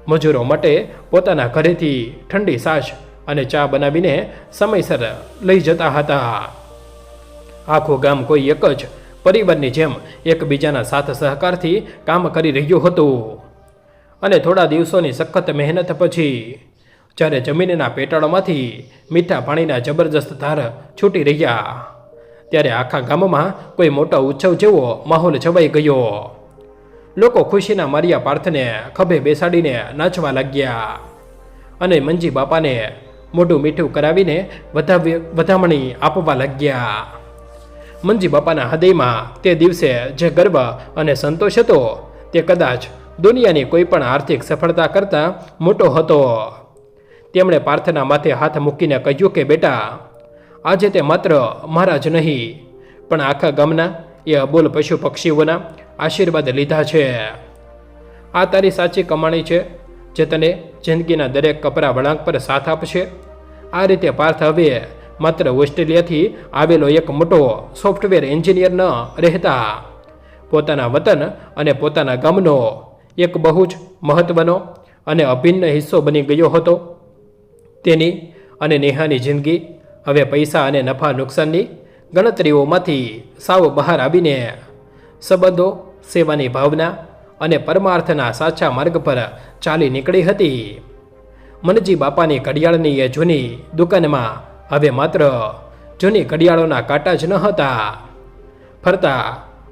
મજૂરો માટે પોતાના ઘરેથી ઠંડી છાશ અને ચા બનાવીને સમયસર લઈ જતા હતા. આખું ગામ કોઈ એક જ પરિવારની જેમ એકબીજાના સાથ સહકારથી કામ કરી રહ્યું હતું અને થોડા દિવસોની સખત મહેનત પછી જ્યારે જમીનના પેટાળોમાંથી મીઠા પાણીના જબરજસ્ત ધાર છૂટી રહ્યા, ત્યારે આખા ગામમાં કોઈ મોટો ઉત્સવ જેવો માહોલ છવાઈ ગયો. લોકો ખુશીના માર્યા પાર્થને ખભે બેસાડીને નાચવા લાગ્યા અને મનજી બાપાને મોઢું મીઠું કરાવીને વધામણી આપવા લાગ્યા. મનજી બાપાના હૃદયમાં તે દિવસે જે ગર્વ અને સંતોષ હતો તે કદાચ દુનિયાની કોઈ પણ આર્થિક સફળતા કરતાં મોટો હતો. તેમણે પાર્થના માથે હાથ મૂકીને કહ્યું કે બેટા, આજે તે માત્ર મારા જ નહીં પણ આખા ગામના એ અબોલ પશુ પક્ષીઓના આશીર્વાદ લીધા છે. આ તારી સાચી કમાણી છે જે તને જિંદગીના દરેક કપરા વળાંક પર સાથ આપશે. આ રીતે પાર્થ હવે માત્ર ઓસ્ટ્રેલિયાથી આવેલો એક મોટો સોફ્ટવેર એન્જિનિયર ન રહેતા પોતાના વતન અને પોતાના ગામનો એક બહુ જ મહત્વનો અને અભિન્ન હિસ્સો બની ગયો હતો. તેની અને નેહાની જિંદગી હવે પૈસા અને નફા નુકસાનની ગણતરીઓમાંથી સાવ બહાર આવીને સંબંધો, સેવાની ભાવના અને પરમાર્થના સાચા માર્ગ પર ચાલી નીકળી હતી. મનજી બાપાની ઘડિયાળની એ જૂની દુકાનમાં હવે માત્ર જૂની ઘડિયાળોના કાંટા જ ન હતા ફરતા,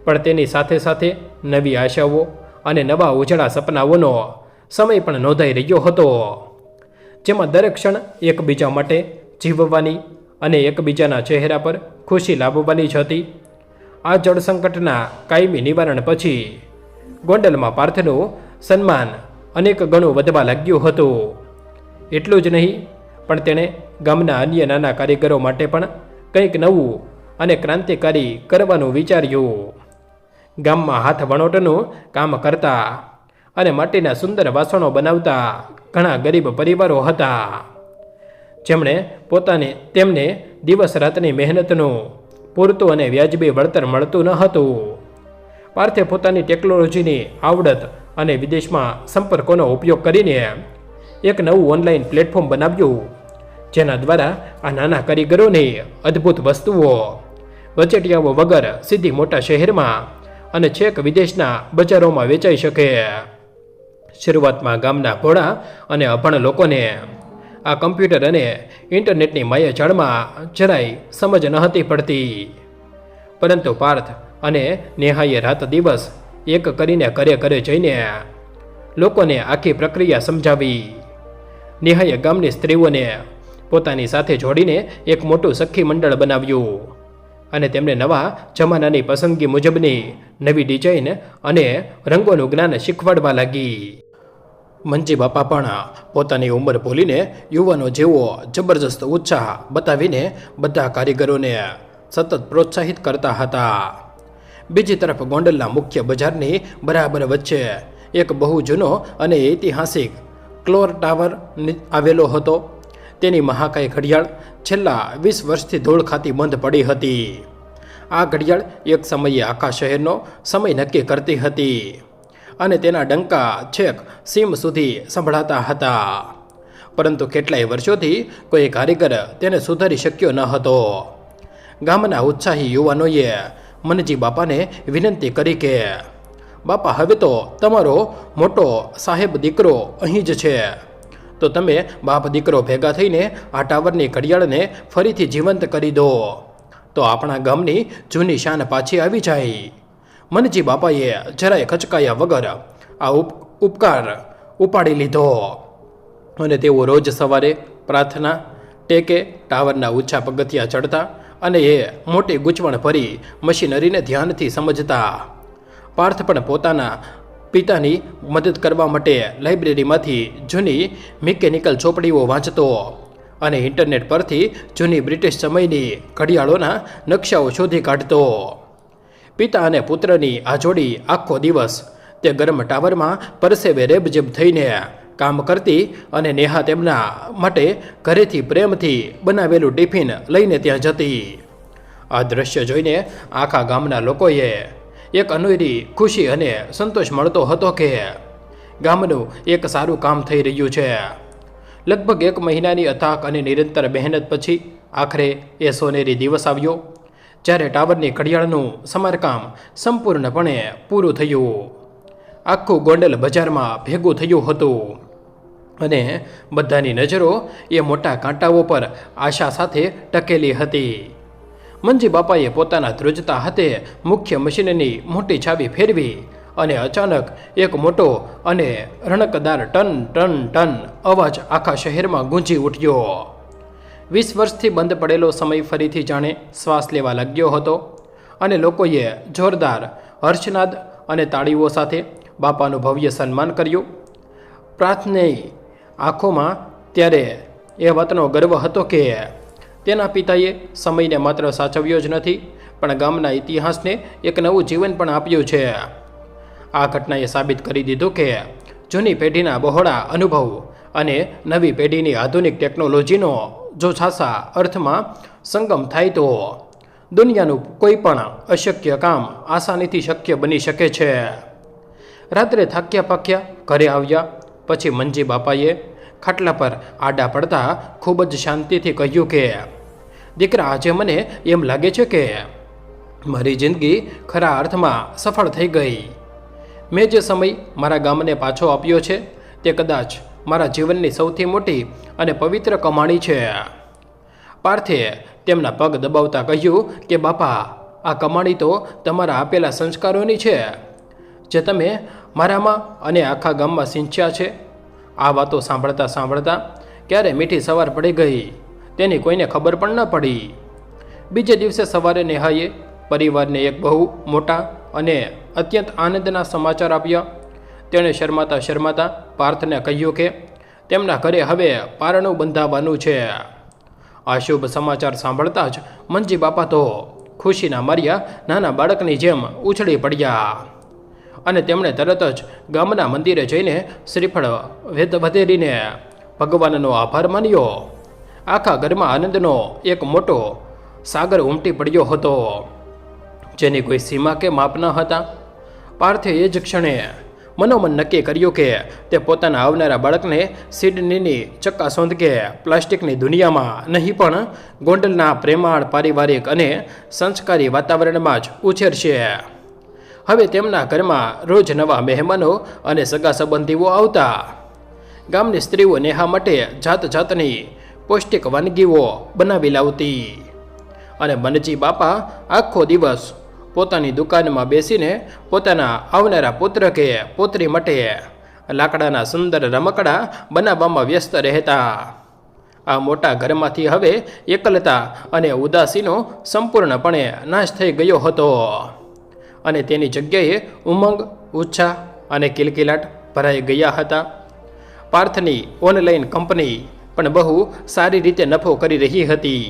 પણ તેની સાથે સાથે નવી આશાઓ અને નવા ઉજળા સપનાઓનો સમય પણ નોંધાઈ રહ્યો હતો, જેમાં દરેક ક્ષણ એકબીજા માટે જીવવાની અને એકબીજાના ચહેરા પર ખુશી લાવવાની જ હતી. આ જળ સંકટના કાયમી નિવારણ પછી ગોંડલમાં પાર્થનું સન્માન અનેક ગણું વધવા લાગ્યું હતું. એટલું જ નહીં, પણ તેણે ગામના અન્ય નાના કારીગરો માટે પણ કંઈક નવું અને ક્રાંતિકારી કરવાનું વિચાર્યું. ગામમાં હાથ વણોટનું કામ કરતા અને માટીના સુંદર વાસણો બનાવતા ઘણા ગરીબ પરિવારો હતા, જેમણે તેમને દિવસ રાતની મહેનતનું પૂરતું અને વ્યાજબી વળતર મળતું ન હતું. પાર્થે પોતાની ટેકનોલોજીની આવડત અને વિદેશમાં સંપર્કોનો ઉપયોગ કરીને એક નવું ઓનલાઈન પ્લેટફોર્મ બનાવ્યું, જેના દ્વારા આ નાના કારીગરોની અદ્ભુત વસ્તુઓ વચેટિયાઓ વગર સીધી મોટા શહેરમાં અને છેક વિદેશના બજારોમાં વેચાઈ શકે. શરૂઆતમાં ગામના ભોળા અને અભણ લોકોને આ કમ્પ્યુટર અને ઇન્ટરનેટની માયાજાળમાં જરાય સમજ ન હતી પડતી, પરંતુ પાર્થ અને નેહાએ રાત દિવસ એક કરીને ઘરે ઘરે જઈને લોકોને આખી પ્રક્રિયા સમજાવી. નેહાએ ગામની સ્ત્રીઓને પોતાની સાથે જોડીને એક મોટું સખી મંડળ બનાવ્યું, અને તેમને નવા જમાનાની પસંદગી મુજબની નવી ડિઝાઇન અને રંગોનું જ્ઞાન શીખવાડવા લાગી. મંજી બાપા પણ પોતાની ઉંમર ભૂલીને યુવાનો જેવો જબરજસ્ત ઉત્સાહ બતાવીને બધા કારીગરોને સતત પ્રોત્સાહિત કરતા હતા. બીજી તરફ ગોંડલના મુખ્ય બજારની બરાબર વચ્ચે એક બહુ જૂનો અને ઐતિહાસિક ક્લોર ટાવર આવેલો હતો. તેની મહાકાય ઘડિયાળ છેલ્લા 20 વર્ષથી ધૂળ ખાતી બંધ પડી હતી. આ ઘડિયાળ એક સમયે આખા શહેરનો સમય નક્કી કરતી હતી અને તેના ડંકા છેક સીમ સુધી સંભળાતા હતા. પરંતુ કેટલાય વર્ષોથી કોઈ કારીગર તેને સુધારી શક્યો ન હતો. ગામના ઉત્સાહી યુવાનોએ મનજી બાપાને વિનંતી કરી કે બાપા, હવે તો તમારો મોટો સાહેબ દીકરો અહીં જ છે, તો તમે બાપ દીકરો ભેગા થઈને આ ટાવરની ઘડિયાળને ફરીથી જીવંત કરી દો, તો આપણા ગામની જૂની શાન પાછી આવી જાય. મનજી બાપાએ જરાય ખચકાયા વગર આ ઉપકાર ઉપાડી લીધો અને તેઓ રોજ સવારે પ્રાર્થના ટેકે ટાવરના ઊંચા પગથિયા ચડતા અને એ મોટી ગૂંચવણ ભરી મશીનરીને ધ્યાનથી સમજતા. પાર્થ પણ પોતાના પિતાની મદદ કરવા માટે લાઇબ્રેરીમાંથી જૂની મિકેનિકલ ચોપડીઓ વાંચતો અને ઇન્ટરનેટ પરથી જૂની બ્રિટિશ સમયની ઘડિયાળોના નકશાઓ શોધી કાઢતો. પિતા અને પુત્રની આ જોડી આખો દિવસ તે ગરમ ટાવરમાં પરસેવે રેબઝેબ થઈને કામ કરતી અને નેહા તેમના માટે ઘરેથી પ્રેમથી બનાવેલું ટિફિન લઈને ત્યાં જતી. આ દ્રશ્ય જોઈને આખા ગામના લોકોએ એક અનોરી ખુશી અને સંતોષ મળતો હતો કે ગામનું એક સારું કામ થઈ રહ્યું છે. લગભગ 1 મહિનાની અથાક અને નિરંતર મહેનત પછી આખરે એ સોનેરી દિવસ આવ્યો જ્યારે ટાવરની ઘડિયાળનું સમારકામ સંપૂર્ણપણે પૂરું થયું. આખું ગોંડલ બજારમાં ભેગું થયું હતું અને બધાની નજરો એ મોટા કાંટાઓ પર આશા સાથે ટકેલી હતી. મંજી બાપાએ પોતાના ધ્રુજતા હાથે મુખ્ય મશીનની મોટી ચાવી ફેરવી અને અચાનક એક મોટો અને રણકદાર ટન ટન ટન અવાજ આખા શહેરમાં ગુંજી ઉઠ્યો. 20 વર્ષથી બંધ પડેલો સમય ફરીથી જાણે શ્વાસ લેવા લાગ્યો હતો અને લોકોએ જોરદાર હર્ષનાદ અને તાળીઓ સાથે બાપાનું ભવ્ય સન્માન કર્યું. પ્રાર્થની આંખોમાં ત્યારે એ વાતનો ગર્વ હતો કે તેના પિતાએ સમયને માત્ર સાચવ્યો જ નથી પણ ગામના ઇતિહાસને એક નવું જીવન પણ આપ્યું છે. આ ઘટનાએ સાબિત કરી દીધું કે જૂની પેઢીના બહોળા અનુભવ અને નવી પેઢીની આધુનિક ટેકનોલોજીનો જો સાચા અર્થમાં સંગમ થાય તો દુનિયાનું કોઈ પણ અશક્ય કામ આસાનીથી શક્ય બની શકે છે. રાત્રે થાક્યા પાક્યા ઘરે આવ્યા પછી મંજી બાપાએ ખાટલા પર આડા પડતા ખૂબ જ શાંતિથી કહ્યું કે દીકરા, આજે મને એમ લાગે છે કે મારી જિંદગી ખરા અર્થમાં સફળ થઈ ગઈ. મેં જે સમય મારા ગામને પાછો આપ્યો છે તે કદાચ મારા જીવનની સૌથી મોટી અને પવિત્ર કમાણી છે. પાર્થે તેમના પગ દબાવતા કહ્યું કે બાપા, આ કમાણી તો તમારા આપેલા સંસ્કારોની છે જે તમે મારામાં અને આખા ગામમાં સિંચ્યા છે. આ વાતો સાંભળતા સાંભળતા ક્યારે મીઠી સવાર પડી ગઈ તેની કોઈને ખબર પણ ન પડી. બીજે દિવસે સવારે નેહાએ પરિવારને એક બહુ મોટા અને અત્યંત આનંદના સમાચાર આપ્યા. તેણે શરમાતા શરમાતા પાર્થને કહ્યું કે તેમના ઘરે હવે પારણું બંધાવવાનું છે. આ શુભ સમાચાર સાંભળતા જ મંજી બાપા તો ખુશીના માર્યા નાના બાળકની જેમ ઉછળી પડ્યા અને તેમણે તરત જ ગામના મંદિરે જઈને શ્રીફળ વધેરીને ભગવાનનો આભાર માન્યો. આખા ઘરમાં આનંદનો એક મોટો સાગર ઉમટી પડ્યો હતો જેની કોઈ સીમા કે માપ ન હતા. પાર્થે એ જ ક્ષણે મનોમન નક્કી કર્યું કે તે પોતાના આવનારા બાળકને સિડનીની ચક્કાસોંધ કે પ્લાસ્ટિકની દુનિયામાં નહીં પણ ગોંડલના પ્રેમાળ પારિવારિક અને સંસ્કારી વાતાવરણમાં જ ઉછેરશે. હવે તેમના ઘરમાં રોજ નવા મહેમાનો અને સગા સંબંધીઓ આવતા. ગામની સ્ત્રીઓ નેહા માટે જાત જાતની પૌષ્ટિક વાનગીઓ બનાવી લાવતી અને મનજી બાપા આખો દિવસ પોતાની દુકાનમાં બેસીને પોતાના આવનારા પુત્ર કે પુત્રી માટે લાકડાના સુંદર રમકડા બનાવવામાં વ્યસ્ત રહેતા. આ મોટા ઘરમાંથી હવે એકલતા અને ઉદાસીનો સંપૂર્ણપણે નાશ થઈ ગયો હતો અને તેની જગ્યાએ ઉમંગ, ઉત્સાહ અને કિલકિલાટ ભરાઈ ગયા હતા. પાર્થની ઓનલાઈન કંપની પણ બહુ સારી રીતે નફો કરી રહી હતી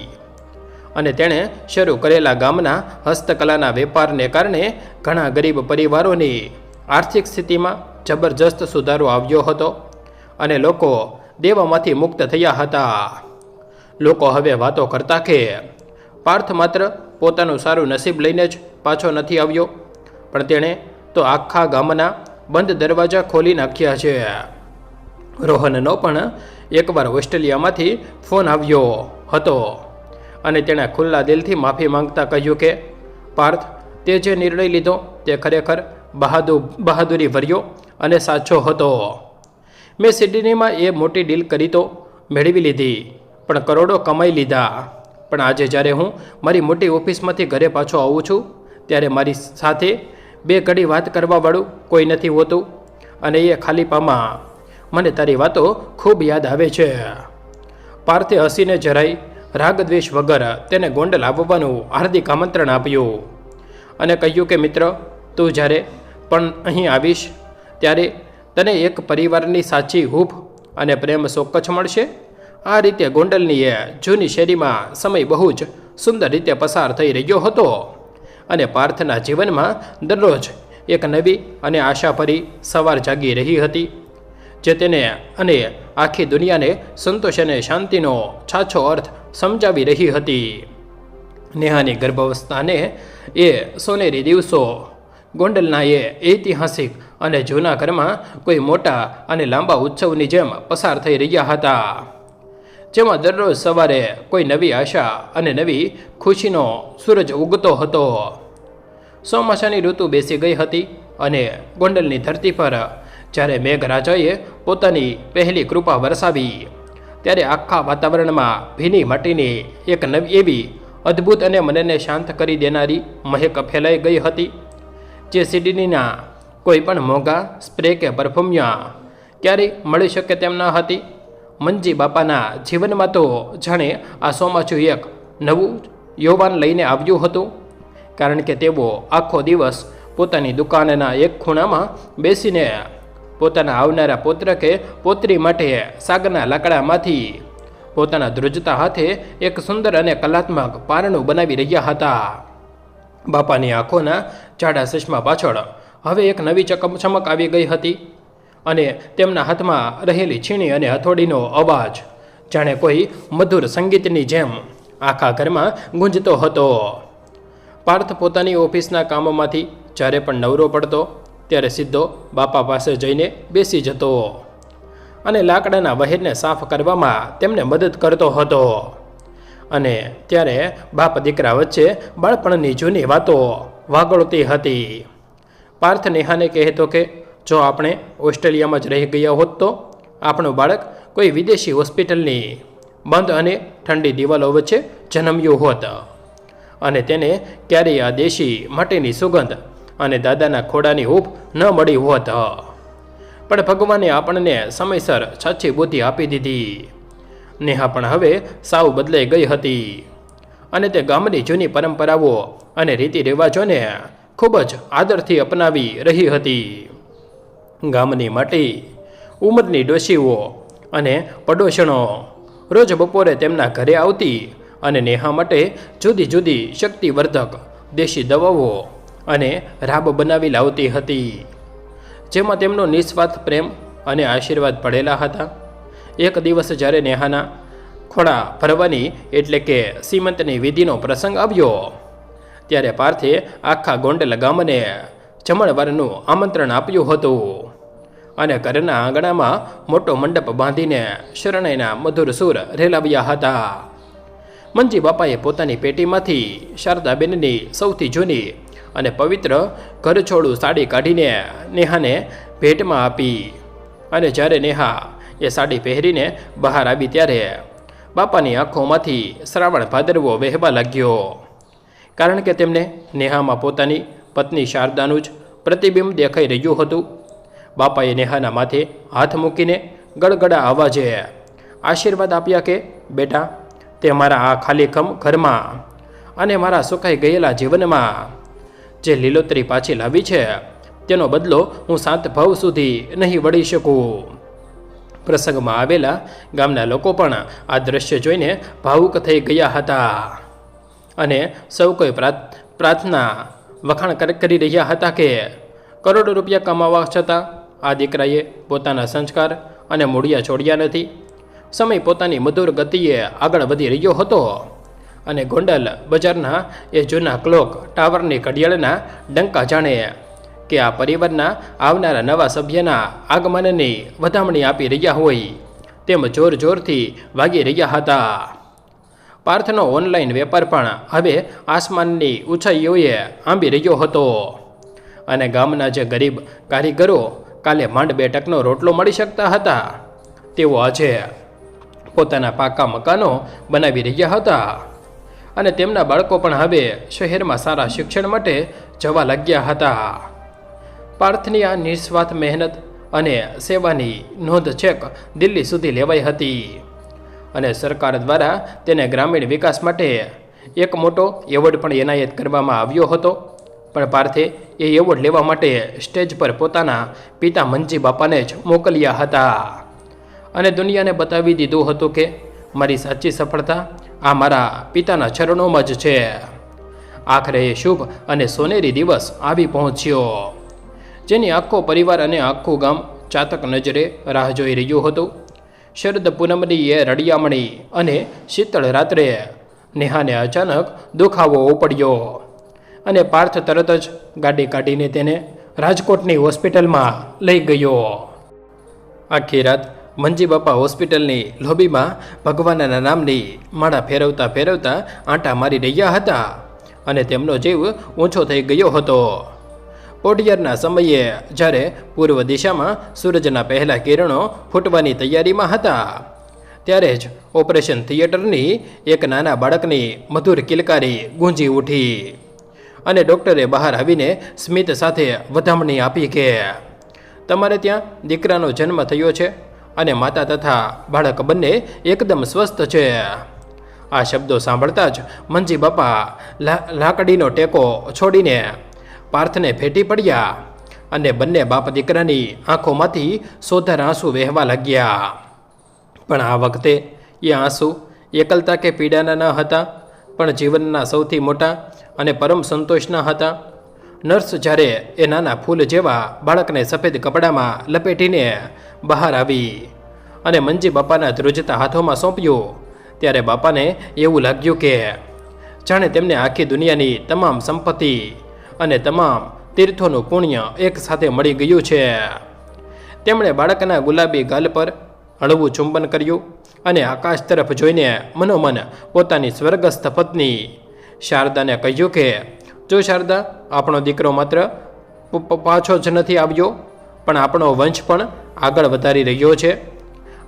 અને તેણે શરૂ કરેલા ગામના હસ્તકલાના વેપારને કારણે ઘણા ગરીબ પરિવારોની આર્થિક સ્થિતિમાં જબરજસ્ત સુધારો આવ્યો હતો અને લોકો દેવામાંથી મુક્ત થયા હતા. લોકો હવે વાતો કરતા કે પાર્થ માત્ર પોતાનું સારું નસીબ લઈને જ પાછો નથી આવ્યો, પણ તેણે તો આખા ગામના બંધ દરવાજા ખોલી નાખ્યા છે. રોહનનો પણ એકવાર ઓસ્ટ્રેલિયામાંથી ફોન આવ્યો હતો અને તેણે ખુલ્લા દિલથી માફી માંગતા કહ્યું કે પાર્થ, તે જે નિર્ણય લીધો તે ખરેખર બહાદુરી ભર્યો અને સાચો હતો. મેં સિડનીમાં એ મોટી ડીલ કરી તો મેળવી લીધી, પણ કરોડો કમાઈ લીધા, પણ આજે જ્યારે હું મારી મોટી ઓફિસમાંથી ઘરે પાછો આવું છું ત્યારે મારી સાથે બે ઘડી વાત કરવાવાળું કોઈ નથી હોતું અને એ ખાલીપામાં મને તારી વાતો ખૂબ યાદ આવે છે. પાર્થે હસીને જરાય રાગદ્વેષ વગર તેને ગોંડલ આવવાનું હાર્દિક આમંત્રણ આપ્યું અને કહ્યું કે મિત્ર, તું જ્યારે પણ અહીં આવીશ ત્યારે તને એક પરિવારની સાચી હૂંફ અને પ્રેમ ચોક્કસ મળશે. આ રીતે ગોંડલની એ જૂની શેરીમાં સમય બહુ જ સુંદર રીતે પસાર થઈ રહ્યો હતો અને પાર્થના જીવનમાં દરરોજ એક નવી અને આશાભરી સવાર જાગી રહી હતી, જે તેને અને આખી દુનિયાને સંતોષ અને શાંતિનો સાચો અર્થ સમજાવી રહી હતી. નેહાની ગર્ભાવસ્થાને એ સોનેરી દિવસો ગોંડલના એ ઐતિહાસિક અને જૂના ઘરમાં કોઈ મોટા અને લાંબા ઉત્સવની જેમ પસાર થઈ રહ્યા હતા, જેમાં દરરોજ સવારે કોઈ નવી આશા અને નવી ખુશીનો સૂરજ ઉગતો હતો. ચોમાસાની ઋતુ બેસી ગઈ હતી અને ગોંડલની ધરતી પર જ્યારે મેઘરાજાએ પોતાની પહેલી કૃપા વરસાવી ત્યારે આખા વાતાવરણમાં ભીની માટીની એક નવી એવી અદ્ભુત અને મનને શાંત કરી દેનારી મહેક ફેલાઈ ગઈ હતી, જે સિડનીના કોઈ પણ મોંઘા સ્પ્રે કે પરફ્યુમ્યા ક્યારેય મળી શકે તેમ ન હતી. મંજી બાપાના જીવનમાં તો જાણે આ ચોમાસું એક નવું યૌવન લઈને આવ્યું હતું, કારણ કે તેઓ આખો દિવસ પોતાની દુકાનના એક ખૂણામાં બેસીને પોતાના આવનારા પુત્ર કે પુત્રી માટે સાગના લાકડામાંથી પોતાના ધ્રુજતા હાથે એક સુંદર અને કલાત્મક પારણું બનાવી રહ્યા હતા. બાપાની આંખોના જાડા ચશ્મા પાછળ હવે એક નવી ચમક આવી ગઈ હતી અને તેમના હાથમાં રહેલી છીણી અને હથોડીનો અવાજ જાણે કોઈ મધુર સંગીતની જેમ આખા ઘરમાં ગુંજતો હતો. પાર્થ પોતાની ઓફિસના કામોમાંથી જ્યારે પણ નવરો પડતો ત્યારે સીધો બાપા પાસે જઈને બેસી જતો અને લાકડાના વહેરને સાફ કરવામાં તેમને મદદ કરતો હતો. અને ત્યારે બાપ દીકરા વચ્ચે બાળપણની જૂની વાતો વાગોળતી હતી. પાર્થ નેહાને કહેતો કે જો આપણે ઓસ્ટ્રેલિયામાં જ રહી ગયા હોત તો આપણું બાળક કોઈ વિદેશી હોસ્પિટલની બંધ અને ઠંડી દિવાલો વચ્ચે જન્મ્યું હોત અને તેને ક્યારેય આ દેશી માટીની સુગંધ અને દાદાના ખોડાની હૂંફ ન મળી હોત. પણ ભગવાને આપણને સમયસર સાચી બુદ્ધિ આપી દીધી. નેહા પણ હવે સાવ બદલાઈ ગઈ હતી અને તે ગામની જૂની પરંપરાઓ અને રીતિ રિવાજોને ખૂબ જ આદરથી અપનાવી રહી હતી. ગામની માટી, ઉંમરની ડોશીઓ અને પડોશણો રોજ બપોરે તેમના ઘરે આવતી અને નેહા માટે જુદી જુદી શક્તિવર્ધક દેશી દવાઓ અને રાબ બનાવી લાવતી હતી, જેમાં તેમનો નિસ્વાર્થ પ્રેમ અને આશીર્વાદ પડેલા હતા. એક દિવસ જ્યારે નેહાના ખોળા ભરવાની એટલે કે સીમંતની વિધિનો પ્રસંગ આવ્યો ત્યારે પાર્થે આખા ગોંડલ ગામને જમણવારનું આમંત્રણ આપ્યું હતું અને ઘરના આંગણામાં મોટો મંડપ બાંધીને શરણાઈના મધુર સૂર રેલાવ્યા હતા. મંજી બાપાએ પોતાની પેટીમાંથી શારદાબેનની સૌથી જૂની અને પવિત્ર ઘરછોડું સાડી કાઢીને નેહાને ભેટમાં આપી અને જ્યારે નેહા એ સાડી પહેરીને બહાર આવી ત્યારે બાપાની આંખોમાંથી શ્રાવણ ભાદરવો વહેવા લાગ્યો, કારણ કે તેમને નેહામાં પોતાની પત્ની શારદાનું જ પ્રતિબિંબ દેખાઈ રહ્યું હતું. બાપાએ નેહાના માથે હાથ મૂકીને ગળગળા અવાજે આશીર્વાદ આપ્યા કે બેટા, તે મારા આ ખાલીખમ ઘરમાં અને મારા સુકાઈ ગયેલા જીવનમાં જે લીલોતરી પાછી લાવી છે તેનો બદલો હું 7 ભાવ સુધી નહીં વળી શકું. પ્રસંગમાં આવેલા ગામના લોકો પણ આ દ્રશ્ય જોઈને ભાવુક થઈ ગયા હતા અને સૌ કોઈ પ્રાર્થના વખાણ કરી રહ્યા હતા કે કરોડો રૂપિયા કમાવા છતાં આ દીકરાએ પોતાના સંસ્કાર અને મૂળિયા છોડ્યા નથી. સમય પોતાની મધુર ગતિએ આગળ વધી રહ્યો હતો અને ગોંડલ બજારના એ જૂના ક્લોક ટાવરની ઘડિયાળના ડંકા જાણે કે આ પરિવારના આવનારા નવા સભ્યના આગમનની વધામણી આપી રહ્યા હોય તેમ જોર જોરથી વાગી રહ્યા હતા. પાર્થનો ઓનલાઈન વેપાર પણ હવે આસમાનની ઊંચાઈઓએ આંબી રહ્યો હતો અને ગામના જે ગરીબ કારીગરો કાલે માંડ 2 ટકનો રોટલો મળી શકતા હતા તેઓ આજે પોતાના પાકા મકાનો બનાવી રહ્યા હતા અને તેમના બાળકો પણ હવે શહેરમાં સારા શિક્ષણ માટે જવા લાગ્યા હતા. પાર્થની આ નિસ્વાર્થ મહેનત અને સેવાની નોંધ છેક દિલ્હી સુધી લેવાઈ હતી અને સરકાર દ્વારા તેને ગ્રામીણ વિકાસ માટે એક મોટો એવોર્ડ પણ એનાયત કરવામાં આવ્યો હતો. પણ પાર્થે એ એવોર્ડ લેવા માટે સ્ટેજ પર પોતાના પિતા મંજી બાપાને જ મોકલ્યા હતા અને દુનિયાને બતાવી દીધું હતું કે મારી સાચી સફળતા આ મારા પિતાના ચરણોમાં જ છે. આખરે એ શુભ અને સોનેરી દિવસ આવી પહોંચ્યો જેની આખો પરિવાર અને આખું ગામ ચાતક નજરે રાહ જોઈ રહ્યું હતું. શરદ પૂનમની એ રડિયામણી અને શીતળ રાત્રે નેહાને અચાનક દુખાવો ઉપડ્યો અને પાર્થ તરત જ ગાડી કાઢીને તેને રાજકોટની હોસ્પિટલમાં લઈ ગયો. આખી રાત મંજી બાપા હોસ્પિટલની લોબીમાં ભગવાનના નામની માળા ફેરવતા ફેરવતા આંટા મારી રહ્યા હતા અને તેમનો જીવ ઊંચો થઈ ગયો હતો. પોઢિયારના સમયે જ્યારે પૂર્વ દિશામાં સૂરજના પહેલા કિરણો ફૂટવાની તૈયારીમાં હતા ત્યારે જ ઓપરેશન થિયેટરની એક નાના બાળકની મધુર કિલકારી ગૂંજી ઉઠી અને ડૉક્ટરે બહાર આવીને સ્મિત સાથે વધામણી આપી કે તમારે ત્યાં દીકરાનો જન્મ થયો છે અને માતા તથા બાળક બંને એકદમ સ્વસ્થ છે. આ શબ્દો સાંભળતા જ મંજી બાપા લાકડીનો ટેકો છોડીને પાર્થને ભેટી પડ્યા અને બંને બાપ દીકરાની આંખોમાંથી સોધર આંસુ વહેવા લાગ્યા. પણ આ વખતે એ આંસુ એકલતા કે પીડાના ન હતા, પણ જીવનના સૌથી મોટા અને પરમ સંતોષના હતા. નર્સ જ્યારે એ નાના ફૂલ જેવા બાળકને સફેદ કપડામાં લપેટીને બહાર આવી અને મંજી બાપાના ધ્રુજતા હાથોમાં સોંપ્યું ત્યારે બાપાને એવું લાગ્યું કે જાણે તેમને આખી દુનિયાની તમામ સંપત્તિ અને તમામ તીર્થોનું પુણ્ય એક સાથે મળી ગયું છે. તેમણે બાળકના ગુલાબી ગાલ પર હળવું ચુંબન કર્યું અને આકાશ તરફ જોઈને મનોમન પોતાની સ્વર્ગસ્થ પત્ની શારદાને કહ્યું કે જો શારદા, આપણો દીકરો માત્ર પાછો જ નથી આવ્યો પણ આપણો વંશ પણ આગળ વધારી રહ્યો છે.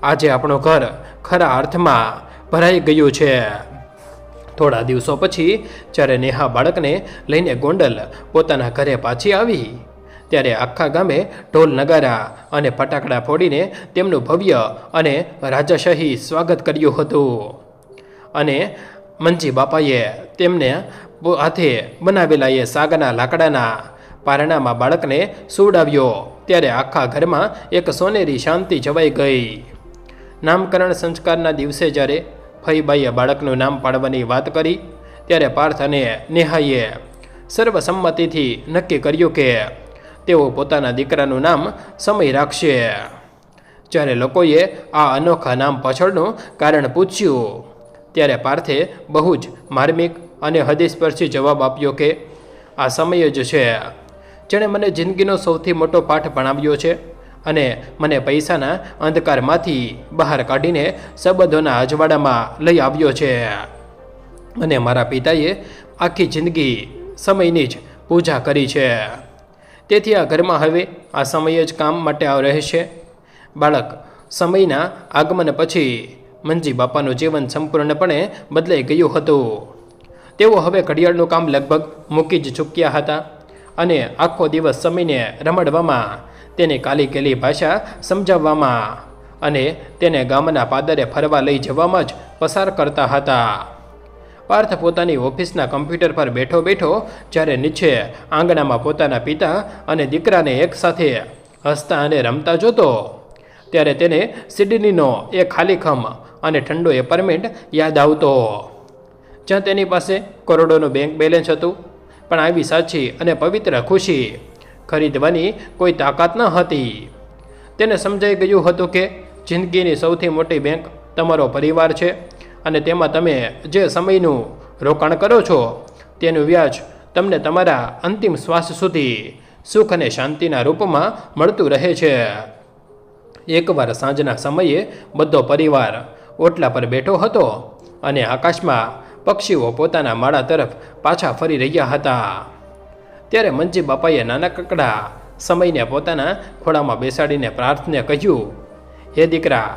આજે આપણું ઘર ખરા અર્થમાં ભરાઈ ગયું છે. થોડા દિવસો પછી જ્યારે નેહા બાળકને લઈને ગોંડલ પોતાના ઘરે પાછી આવી ત્યારે આખા ગામે ઢોલ નગારા અને ફટાકડા ફોડીને તેમનું ભવ્ય અને રાજાશાહી સ્વાગત કર્યું હતું અને મંજી બાપાએ તેમને હાથે બનાવેલા એ સાગના લાકડાના પારણામાં બાળકને સુવડાવ્યો ત્યારે આખા ઘરમાં એક સોનેરી શાંતિ છવાઈ ગઈ. નામકરણ સંસ્કારના દિવસે જ્યારે ફઈબાઈએ બાળકનું નામ પાડવાની વાત કરી ત્યારે પાર્થ અને નેહાએ સર્વસંમતિથી નક્કી કર્યું કે તેઓ પોતાના દીકરાનું નામ સમય રાખશે. જ્યારે લોકોએ આ અનોખા નામ પાછળનું કારણ પૂછ્યું ત્યારે પાર્થે બહુ જ માર્મિક અને હૃદયસ્પર્શી જવાબ આપ્યો કે આ સમય જ છે જેણે મને જિંદગીનો સૌથી મોટો પાઠ ભણાવ્યો છે અને મને પૈસાના અંધકારમાંથી બહાર કાઢીને સંબંધોના અજવાળામાં લઈ આવ્યો છે અને મારા પિતાએ આખી જિંદગી સમયની જ પૂજા કરી છે. તેથી આ ઘરમાં હવે આ સમય જ કામ માટે રહેશે. બાળક સમયના આગમન પછી મંજી બાપાનું જીવન સંપૂર્ણપણે બદલાઈ ગયું હતું. તેઓ હવે ઘડિયાળનું કામ લગભગ મૂકી જ ચૂક્યા હતા અને આખો દિવસ સમયને રમાડવામાં, તેની કાલી કેલી ભાષા સમજાવવામાં અને તેને ગામના પાદરે ફરવા લઈ જવામાં જ પસાર કરતા હતા. પાર્થ પોતાની ઓફિસના કમ્પ્યુટર પર બેઠો બેઠો જ્યારે નીચે આંગણામાં પોતાના પિતા અને દીકરાને એકસાથે હસતા અને રમતા જોતો, ત્યારે તેને સિડનીનો એ ખાલીખમ અને ઠંડો એપાર્ટમેન્ટ યાદ આવતો, જ્યાં તેની પાસે કરોડોનું બેંક બેલેન્સ હતું, પણ આવી સાચી અને પવિત્ર ખુશી ખરીદવાની કોઈ તાકાત ન હતી. તેને સમજાઈ ગયું હતું કે જિંદગીની સૌથી મોટી બેંક તમારો પરિવાર છે, અને તેમાં તમે જે સમયનું રોકાણ કરો છો તેનું વ્યાજ તમને તમારા અંતિમ શ્વાસ સુધી સુખ અને શાંતિના રૂપમાં મળતું રહે છે. એકવાર સાંજના સમયે બધો પરિવાર ઓટલા પર બેઠો હતો અને આકાશમાં પક્ષીઓ પોતાના માળા તરફ પાછા ફરી રહ્યા હતા. ત્યારે મંજી બાપાએ નાનકડા સમયને પોતાના ખોળામાં બેસાડીને પાર્થને કહ્યું, હે દીકરા,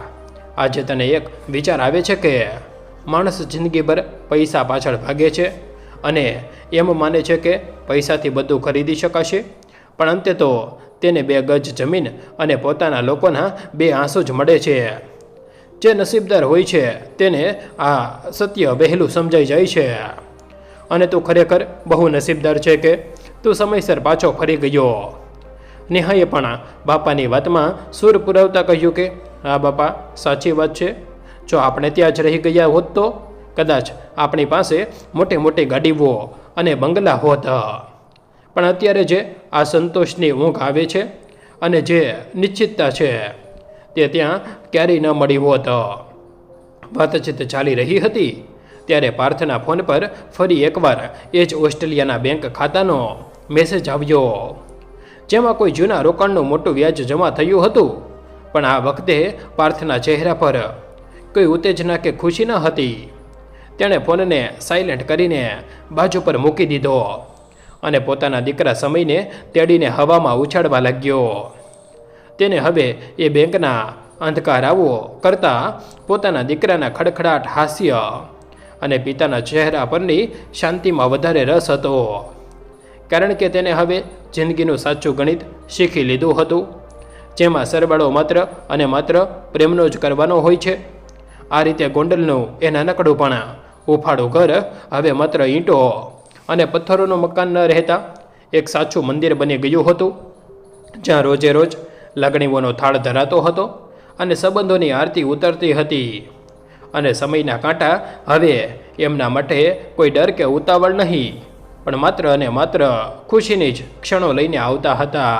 આજે તને એક વિચાર આવે છે કે માણસ જિંદગીભર પૈસા પાછળ ભાગે છે અને એમ માને છે કે પૈસાથી બધું ખરીદી શકાશે, પણ અંતે તો તેને 2 ગજ જમીન અને પોતાના લોકોના 2 આંસુ જ મળે છે. જે નસીબદાર હોય છે તેને આ સત્ય વહેલું સમજાઈ જાય છે, અને તું ખરેખર બહુ નસીબદાર છે કે તું સમયસર પાછો ફરી ગયો. નેહાએ પણ બાપાની વાતમાં સૂર પુરાવતા કહ્યું કે હા બાપા, સાચી વાત છે. જો આપણે ત્યાં જ રહી ગયા હોત તો કદાચ આપણી પાસે મોટી મોટી ગાડીઓ અને બંગલા હોત, પણ અત્યારે જે આ સંતોષની ઊંઘ આવે છે અને જે નિશ્ચિતતા છે તે ત્યાં ક્યારેય ન મળી હોત. વાતચીત ચાલી રહી હતી ત્યારે પાર્થના ફોન પર ફરી એકવાર એ જ ઓસ્ટ્રેલિયાના બેંક ખાતાનો મેસેજ આવ્યો, જેમાં કોઈ જૂના રોકાણનું મોટું વ્યાજ જમા થયું હતું, પણ આ વખતે પાર્થના ચહેરા પર કોઈ ઉત્તેજના કે ખુશી ન હતી. તેણે ફોનને સાયલેન્ટ કરીને બાજુ પર મૂકી દીધો અને પોતાના દીકરા સમયને તેડીને હવામાં ઉછાળવા લાગ્યો. તેને હવે એ બેંકના અંધકારાઓ કરતાં પોતાના દીકરાના ખડખડાટ હાસ્ય અને પિતાના ચહેરા પરની શાંતિમાં વધારે રસ હતો, કારણ કે તેને હવે જિંદગીનું સાચું ગણિત શીખી લીધું હતું, જેમાં સરવાળો માત્ર અને માત્ર પ્રેમનો જ કરવાનો હોય છે. આ રીતે ગોંડલનું એ નાનકડું પણ ઉફાળું ઘર હવે માત્ર ઈંટો અને પથ્થરોનું મકાન ન રહેતા એક સાચું મંદિર બની ગયું હતું, જ્યાં રોજે રોજ લાગણીઓનો થાળ ધરાતો હતો અને સંબંધોની આરતી ઉતરતી હતી. અને સમયના કાંટા હવે એમના માટે કોઈ ડર કે ઉતાવળ નહીં, પણ માત્ર અને માત્ર ખુશીની જ ક્ષણો લઈને આવતા હતા.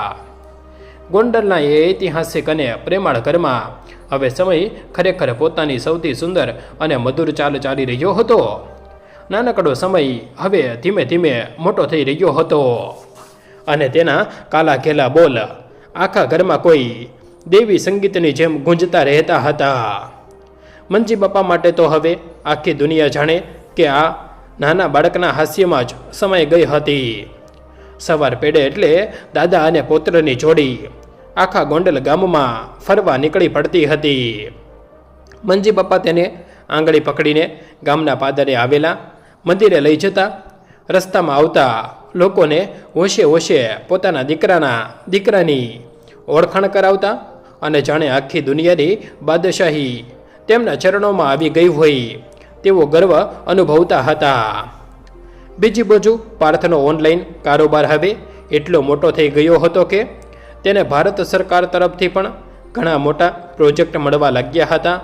ગોંડલના એ ઐતિહાસિક અને પ્રેમાળ ઘરમાં હવે સમય ખરેખર પોતાની સૌથી સુંદર અને મધુર ચાલ ચાલી રહ્યો હતો. નાનકડો સમય હવે ધીમે ધીમે મોટો થઈ રહ્યો હતો અને તેના કાલા ઘેલા બોલ આખા ઘરમાં કોઈ દેવી સંગીતની જેમ ગુંજતા રહેતા હતા. મંજી બાપા માટે તો હવે આખી દુનિયા જાણે કે આ નાના બાળકના હાસ્યમાં જ સમાઈ ગઈ હતી. સવાર પેડે એટલે દાદા અને પુત્રની જોડી આખા ગોંડલ ગામમાં ફરવા નીકળી પડતી હતી. મંજી બાપા તેને આંગળી પકડીને ગામના પાદરે આવેલા મંદિરે લઈ જતા, રસ્તામાં આવતા લોકોને હોશે હોશે પોતાના દીકરાની ઓળખાણ કરાવતા અને જાણે આખી દુનિયાની બાદશાહી તેમના ચરણોમાં આવી ગઈ હોય તેવો ગર્વ અનુભવતા હતા. બીજી બાજુ પાર્થનો ઓનલાઈન કારોબાર હવે એટલો મોટો થઈ ગયો હતો કે તેને ભારત સરકાર તરફથી પણ ઘણા મોટા પ્રોજેક્ટ મળવા લાગ્યા હતા,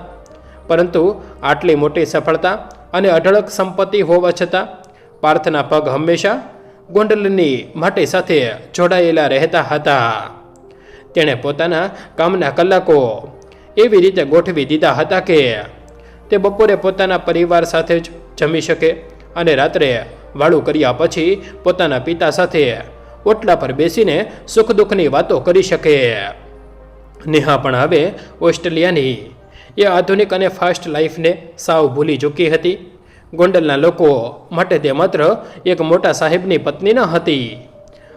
પરંતુ આટલી મોટી સફળતા અને અઢળક સંપત્તિ હોવા છતાં પાર્થના પગ હંમેશા ગોંડલની માટી સાથે જોડાયેલા રહેતા હતા. તેણે પોતાના કામના કલાકો એવી રીતે ગોઠવી દીધા હતા કે તે બપોરે પોતાના પરિવાર સાથે જ જમી શકે અને રાત્રે વાળું કર્યા પછી પોતાના પિતા સાથે ઓટલા પર બેસીને સુખ દુઃખની વાતો કરી શકે. નેહા પણ હવે ઓસ્ટ્રેલિયાની એ આધુનિક અને ફાસ્ટ લાઈફને સાવ ભૂલી ચૂકી હતી. ગોંડલના લોકો માટે તે માત્ર એક મોટા સાહેબની પત્ની ન હતી,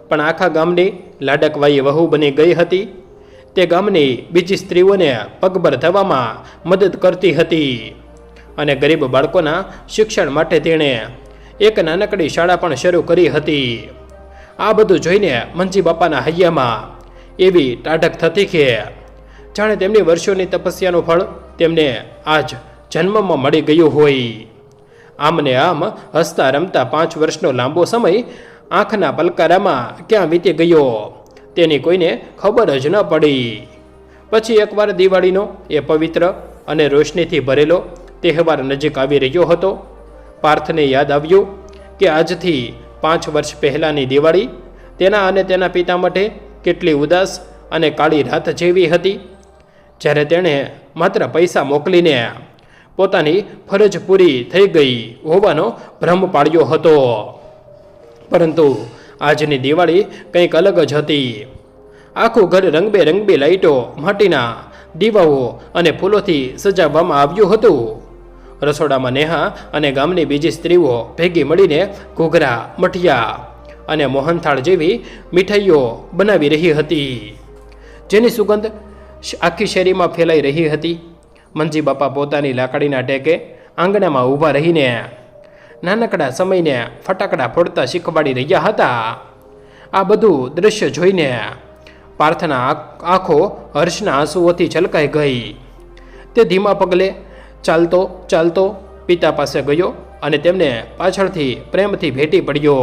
પણ આખા ગામની લાડકવાઈ વહુ બની ગઈ હતી. તે ગામની બીજી સ્ત્રીઓને પગભર થવામાં મદદ કરતી હતી અને ગરીબ બાળકોના શિક્ષણ માટે તેણે એક નાનકડી શાળા પણ શરૂ કરી હતી. આ બધું જોઈને મંજી બાપાના હૈયામાં એવી ટાઢક થતી કે જાણે તેમની વર્ષોની તપસ્યાનું ફળ તેમને આજ જન્મમાં મળી ગયું હોય. આમ ને આમ હસતા રમતા 5 વર્ષનો લાંબો સમય આંખના પલકારામાં ક્યાં વીતી ગયો તેની કોઈને ખબર જ ન પડી. પછી એકવાર દિવાળીનો એ પવિત્ર અને રોશનીથી ભરેલો તહેવાર નજીક આવી રહ્યો હતો. પાર્થને યાદ આવ્યું કે આજથી 5 વર્ષ પહેલાંની દિવાળી તેના અને તેના પિતા માટે કેટલી ઉદાસ અને કાળી રાત જેવી હતી, જ્યારે તેણે માત્ર પૈસા મોકલીને પોતાની ફરજ પૂરી થઈ ગઈ હોવાનો ભ્રમ પાડ્યો હતો. પરંતુ આજની દિવાળી કંઈક અલગ જ હતી. આખું ઘર રંગબેરંગી લાઇટો, માટીના દીવાઓ અને ફૂલોથી સજાવવામાં આવ્યું હતું. રસોડામાં નેહા અને ગામની બીજી સ્ત્રીઓ ભેગી મળીને ઘૂઘરા, મઠિયા અને મોહનથાળ જેવી મીઠાઈઓ બનાવી રહી હતી, જેની સુગંધ આખી શેરીમાં ફેલાઈ રહી હતી. મંજી બાપા પોતાની લાકડીના ટેકે આંગણામાં ઊભા રહીને નાનકડા સમયને ફટાકડા ફોડતા શીખવાડી રહ્યા હતા. આ બધું દૃશ્ય જોઈને પાર્થના આંખો હર્ષના આંસુઓથી છલકાઈ ગઈ. તે ધીમા પગલે ચાલતો ચાલતો પિતા પાસે ગયો અને તેમને પાછળથી પ્રેમથી ભેટી પડ્યો.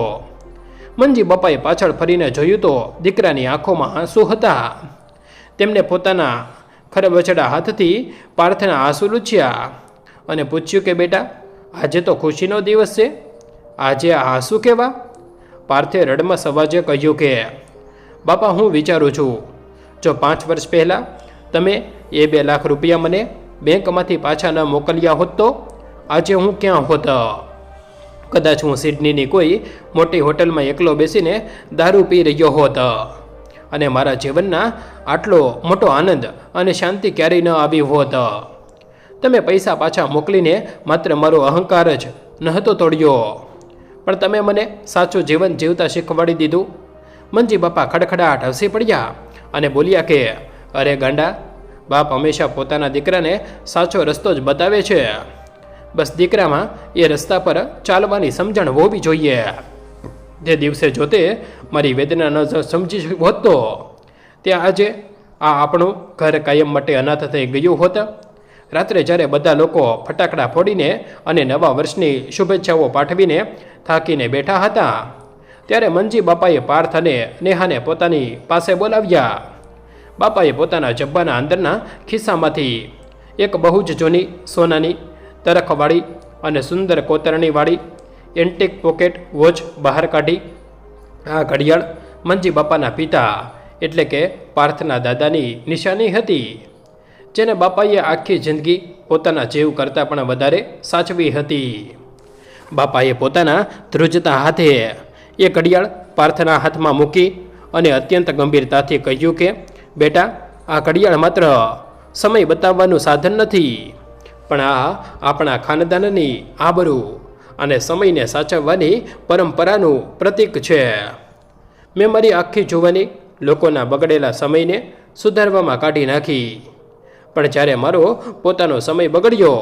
મંજી બાપાએ પાછળ ફરીને જોયું તો દીકરાની આંખોમાં આંસુ હતા. તેમને પોતાના ખરબચડા હાથથી પાર્થના આંસુ લૂછ્યા અને પૂછ્યું કે બેટા, આજે તો ખુશીનો દિવસ છે, આજે આ આંસુ કેવા? પાર્થે રડમસ અવાજે કહ્યું કે બાપા, હું વિચારું છું, જો 5 વર્ષ પહેલાં તમે એ 2 લાખ રૂપિયા મને બેંકમાંથી પાછા ન મોકલ્યા હોત તો આજે હું ક્યાં હોત? કદાચ હું સિડનીની કોઈ મોટી હોટલમાં એકલો બેસીને દારૂ પી રહ્યો હોત અને મારા જીવનના આટલો મોટો આનંદ અને શાંતિ ક્યારેય ન આવી હોત. તમે પૈસા પાછા મોકલીને માત્ર મારો અહંકાર જ નહોતો તોડ્યો, પણ તમે મને સાચું જીવન જીવતા શીખવાડી દીધું. મંજી બાપા ખડખડાટ હસી પડ્યા અને બોલ્યા કે અરે ગાંડા, બાપ હંમેશા પોતાના દીકરાને સાચો રસ્તો જ બતાવે છે. બસ દીકરામાં એ રસ્તા પર ચાલવાની સમજણ હોવી જોઈએ. તે દિવસે જોતે મારી વેદના ન સમજી હોત તો ત્યાં આજે આ આપણું ઘર કાયમ માટે અનાથ થઈ ગયું હોત. રાત્રે જ્યારે બધા લોકો ફટાકડા ફોડીને અને નવા વર્ષની શુભેચ્છાઓ પાઠવીને થાકીને બેઠા હતા, ત્યારે મંજી બાપાએ પાર્થ અને નેહાને પોતાની પાસે બોલાવ્યા. બાપાએ પોતાના જબ્બાના અંદરના ખિસ્સામાંથી એક બહુ જ જૂની સોનાની તરખવાળી અને સુંદર કોતરણીવાળી એન્ટિક પોકેટ વોચ બહાર કાઢી. આ ઘડિયાળ મંજી બાપાના પિતા એટલે કે પાર્થના દાદાની નિશાની હતી, જેને બાપાએ આખી જિંદગી પોતાના જીવ કરતાં પણ વધારે સાચવી હતી. બાપાએ પોતાના ધ્રુજતા હાથે એ ઘડિયાળ પાર્થના હાથમાં મૂકી અને અત્યંત ગંભીરતાથી કહ્યું કે બેટા, આ ઘડિયાળ માત્ર સમય બતાવવાનું સાધન નથી, પણ આ આપણા ખાનદાનની આબરૂ અને સમયને સાચવવાની પરંપરાનું પ્રતીક છે. મેં મારી આખી જુવાની લોકોના બગડેલા સમયને સુધારવામાં કાઢી નાખી, પણ જ્યારે મારો પોતાનો સમય બગડ્યો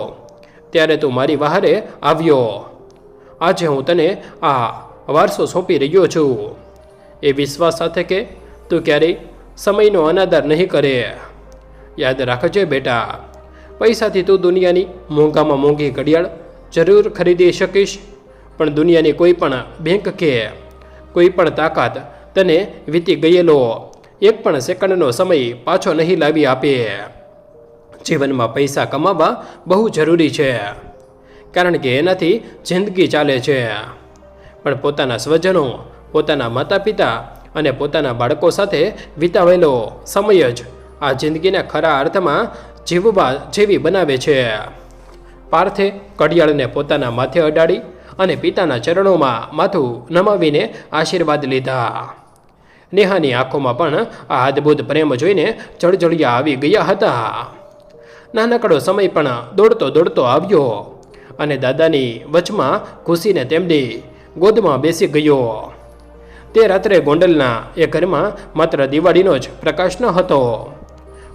ત્યારે તું મારી વહારે આવ્યો. આજે હું તને આ વારસો સોંપી રહ્યો છું, એ વિશ્વાસ સાથે કે તું ક્યારેય સમયનો અનાદર નહીં કરે. યાદ રાખજે બેટા, પૈસાથી તું દુનિયાની મોંઘામાં મોંઘી ઘડિયાળ જરૂર ખરીદી શકીશ, પણ દુનિયાની કોઈ પણ બેંક કે કોઈ પણ તાકાત તને વીતી ગયેલો 1 પણ સેકન્ડનો સમય પાછો નહીં લાવી આપે. જીવનમાં પૈસા કમાવા બહુ જરૂરી છે, કારણ કે એનાથી જિંદગી ચાલે છે, પણ પોતાના સ્વજનો, પોતાના માતા પિતા અને પોતાના બાળકો સાથે વિતાવેલો સમય જ આ જિંદગીને ખરા અર્થમાં જીવવા જેવી બનાવે છે. પાર્થે ઘડિયાળને પોતાના માથે અડાડી અને પિતાના ચરણોમાં માથું નમાવીને આશીર્વાદ લીધા. નેહાની આંખોમાં પણ આ અદ્ભુત પ્રેમ જોઈને જળજળિયા આવી ગયા હતા. નાનકડો સમય પણ દોડતો દોડતો આવ્યો અને દાદાની વચમાં ઘૂસીને તેમની ગોદમાં બેસી ગયો. તે રાત્રે ગોંડલના એ ઘરમાં માત્ર દિવાળીનો જ પ્રકાશ ન હતો,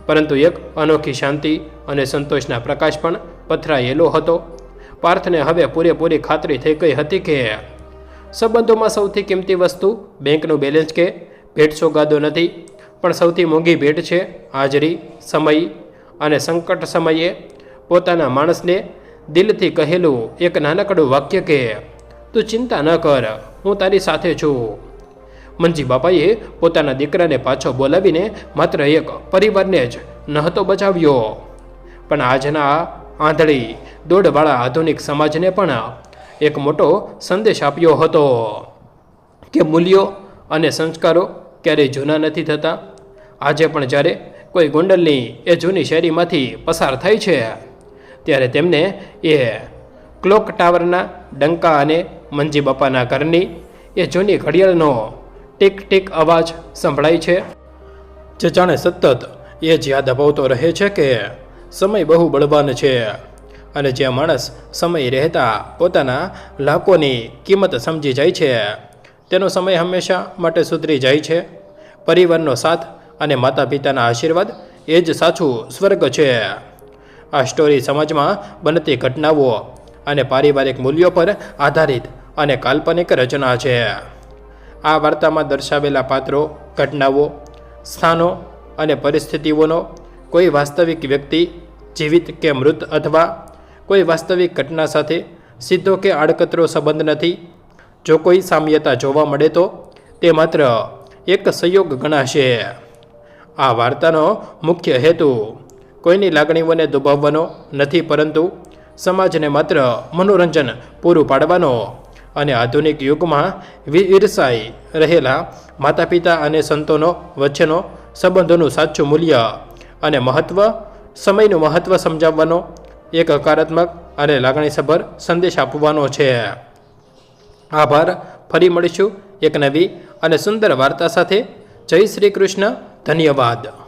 પરંતુ એક અનોખી શાંતિ અને સંતોષના પ્રકાશ પણ પથરાયેલો હતો. પાર્થને હવે પૂરેપૂરી ખાતરી થઈ ગઈ હતી કે સંબંધોમાં સૌથી કિંમતી વસ્તુ બેંકનું બેલેન્સ કે ભેટ સોગાદો નથી, પણ સૌથી મોંઘી ભેટ છે હાજરી, સમય અને સંકટ સમયે પોતાના માણસને દિલથી કહેલું એક નાનકડું વાક્ય કે તું ચિંતા ન કર, હું તારી સાથે છું. મંજી બાપાએ પોતાના દીકરાને પાછો બોલાવીને માત્ર એક પરિવારને જ નહોતો બચાવ્યો, પણ આજના આંધળી દોડવાળા આધુનિક સમાજને પણ એક મોટો સંદેશ આપ્યો હતો કે મૂલ્યો અને સંસ્કારો ક્યારેય જૂના નથી થતા. આજે પણ જ્યારે કોઈ ગોંડલની એ જૂની શેરીમાંથી પસાર થાય છે ત્યારે તેમને એ ક્લોક ટાવરના ડંકા અને મંજી બાપાના ઘરની એ જૂની ઘડિયાળનો ટીક ટીક અવાજ સંભળાય છે, જે જાણે સતત એ જ યાદ અપાવતો રહે છે કે સમય બહુ બળવાન છે અને જ્યાં માણસ સમય રહેતા પોતાના લાખોની કિંમત સમજી જાય છે તેનો સમય હંમેશા માટે સુધરી જાય છે. પરિવારનો સાથ અને માતા પિતાના આશીર્વાદ એ જ સાચું સ્વર્ગ છે. આ સ્ટોરી સમાજમાં બનતી ઘટનાઓ અને પારિવારિક મૂલ્યો પર આધારિત અને કાલ્પનિક રચના છે. આ વાર્તામાં દર્શાવેલા પાત્રો, ઘટનાઓ, સ્થાનો અને પરિસ્થિતિઓનો કોઈ વાસ્તવિક વ્યક્તિ, જીવિત કે મૃત અથવા કોઈ વાસ્તવિક ઘટના સાથે સીધો કે આડકતરો સંબંધ નથી. જો કોઈ સામ્યતા જોવા મળે તો તે માત્ર એક સંયોગ ગણાશે. આ વાર્તાનો મુખ્ય હેતુ કોઈની લાગણીઓને દુભાવવાનો નથી, પરંતુ સમાજને માત્ર મનોરંજન પૂરું પાડવાનો અને આધુનિક યુગમાં ઈર્ષાઈ રહેલા માતા પિતા અને સંતોનો વચ્ચેનો સંબંધોનું સાચું મૂલ્ય અને મહત્ત્વ, સમયનું મહત્ત્વ સમજાવવાનો એક હકારાત્મક અને લાગણીસભર સંદેશ આપવાનો છે. આભાર. ફરી મળીશું એક નવી અને સુંદર વાર્તા સાથે. જય શ્રી કૃષ્ણ. ધન્યવાદ.